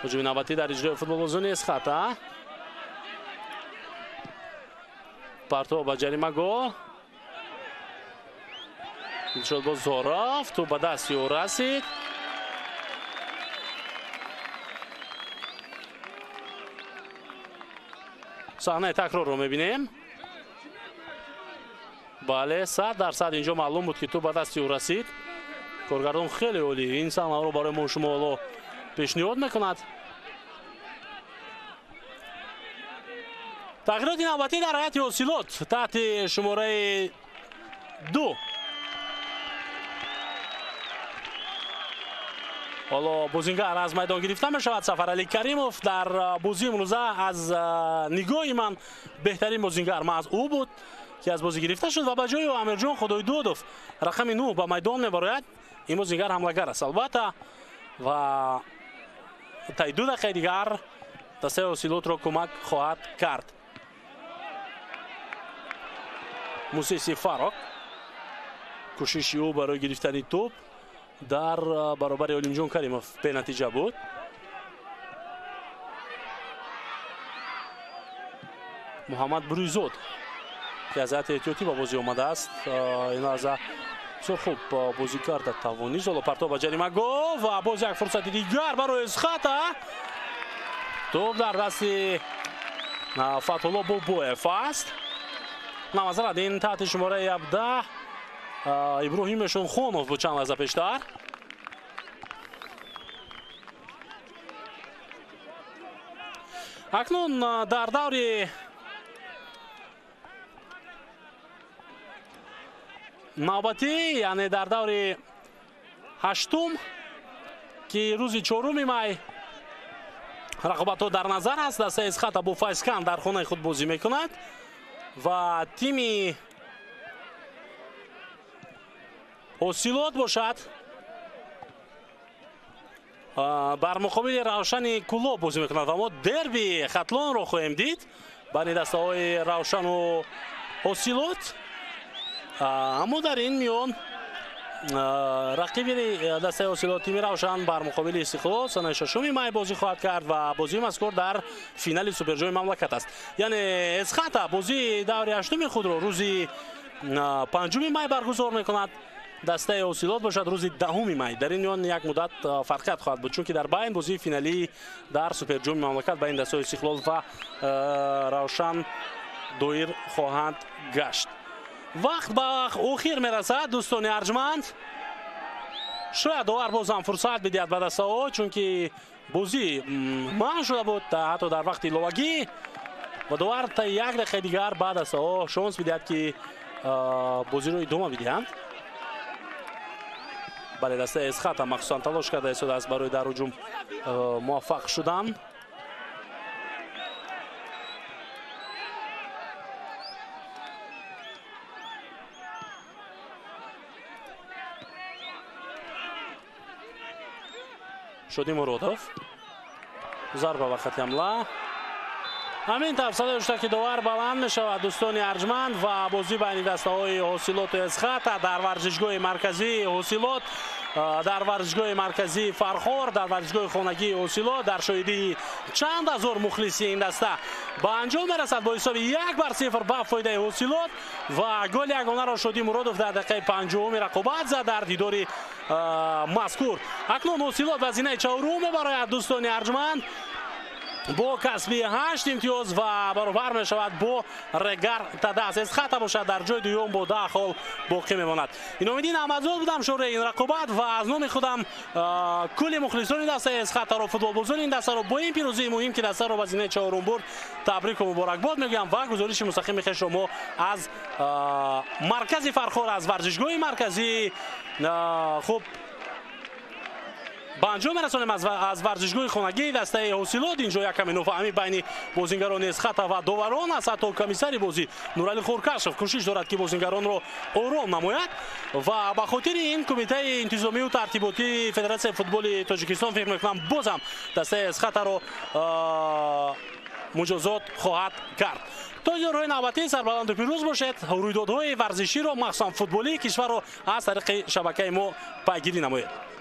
ҳуҷуми навбатӣ дар иҷрои футболбозони Эсхата. партов ба ҷаримагоҳ шуд боз Зоров, ту ба дасти ӯ расид. саҳнаи такрорро мебинем. бале, 100% инҷо маълум буд ки ту ба дасти ӯ расид. коргардон хеле олӣ ин саҳнаро барои мо шумо ҳоло пешниҳод мекунад. тағйироти навбатӣ дар ҳайати Ҳосилот таҳти шумораи 2. ҳоло бозингар аз майдон гирифта мешавад. Сафаралӣ Каримов дар бозии имрӯза аз нигоҳи ман беҳтарин бозингар маҳз ӯ буд ки аз бозӣ гирифта шуд ва ба ҷои Амирҷон Худоидодов рақами 9 ба майдон мебарояд. ин бозингар ҳамлагар аст албатта ва таи 2 дақиқаи дигар дастаи Ҳосилотро кӯмак хоҳад кард. Мусиси Фарок кӯшиши ӯ барои гирифтани тӯб дар баробари Олимҷон Каримов бенатиҷа буд. Муҳаммад Бурӯйзод ки аз ҳайати эҳтиётӣ ба бозӣ омадааст, ин лаҳза бисёр хуб бозӣ карда тавонист. ҳоло партов ба ҷаримагоҳ ва боз як фурсати дигар барои Эсхата. тӯб дар дасти Фатҳулло Бобоев аст. намазарад ин таҳти шумораи 17 Иброҳим Эшонхонов буд чанд лаҳза пештар. акнун дар даври навбатӣ, яъне дар даври 8-ум ки рӯзи 4 май рақобатҳо дар назар аст. дастаи Эсхата бо Файзкан дар хонаи худ бозӣ мекунад ва тими Ҳосилот бошад бар муқобили Равшани Кулоб бозӣ мекунад ва мо дерби Хатлонро хоҳем дид байни дастаҳои Равшану Ҳосилот. аммо дар ин миён رقیب دسته حاصلات تیم روشن بر مقابل استقلال سنه ششم مای بازی خواهد کرد و بازی مذکور در فینال سوپرجوی مملکت است. یعنی اسخاتا بازی دور هشتم خود را روز پنجم مای برگزار میکند. دسته حاصلات باشد روز دهم مای. در این میان یک مدت فرقیت خواهد بود چون که در بین بازی فینالی در سوپرجوی مملکت بین دسته استقلال و روشن دایر خواهند گشت. وقت به اخیر میرسد دوستان ارجمند. شاید داور باز هم فرصت بدهد به دسته ها چون که بازی منع شده بود حتی در وقت ایلوگی و داور تا یک دقیقه دیگر بعد دسته ها شانس بدهد که بازی رو ادامه بدهند. بله دسته اسخاتا مخصوصا تلاش کرده است برای در هجوم موفق شدن. شدی مرودوف ضربه و خط حمله همین طرف صدای شده که داور بلند می شود دوستان ارجمند و بازی بین دسته های حاصلات اسخاتا در ورزشگاه مرکزی حاصلات در ورزشگاه مرکزی فرخور در ورزشگاه خانگی حاصلات در شاهدی چند هزار مخلصی این دسته به انجام میرسد با حساب 1-0 به فایده حاصلات و گل یگانه را شدی مرودوف در دقیقه 50 رقابت زد در دیدار مذکور. اکنون حاصلات وزینه چهارم برای دوستان ارجمند با کسبی 8 امتیاز و برابر می شود با رگر تدس. اسخاتا باشد در جای دوم با 10 خال باقی میماند. این امیدین احمدزاد بودم شورای این رقابت و از نام خودم کل مخلصان دسته اسخاتا رو فوتبال بازان این دسته رو با این پیروزی مهم که دسته رو وزینه چهارم برد تبریک و مبارکباد میگم و گزارش مستقیم خیلی شما از مرکز فرخور از ورزشگاه مرکزی خوب به انجام میرسانیم از ورزشگاه خانگی دسته حاصلات. اینجا یک کمی نوفهمی بین بازیگران اسخاتا و داوران است. حتی کمیسر بازی نورعلی خورکشف کوشش دارد که بازیگران را آرام نماید و به خاطر این کمیته انتظامی و ترتیباتی فدراسیون فوتبال تاجیکستان فکر میکنم بازم دسته اسخاتا را مجازات خواهد کرد. تا یارهای نوبتی سربلند و پیروز باشید. رویدادهای ورزشی را مخصوصا فوتبالی کشور را از طریق شبکه ما پیگیری نمایید.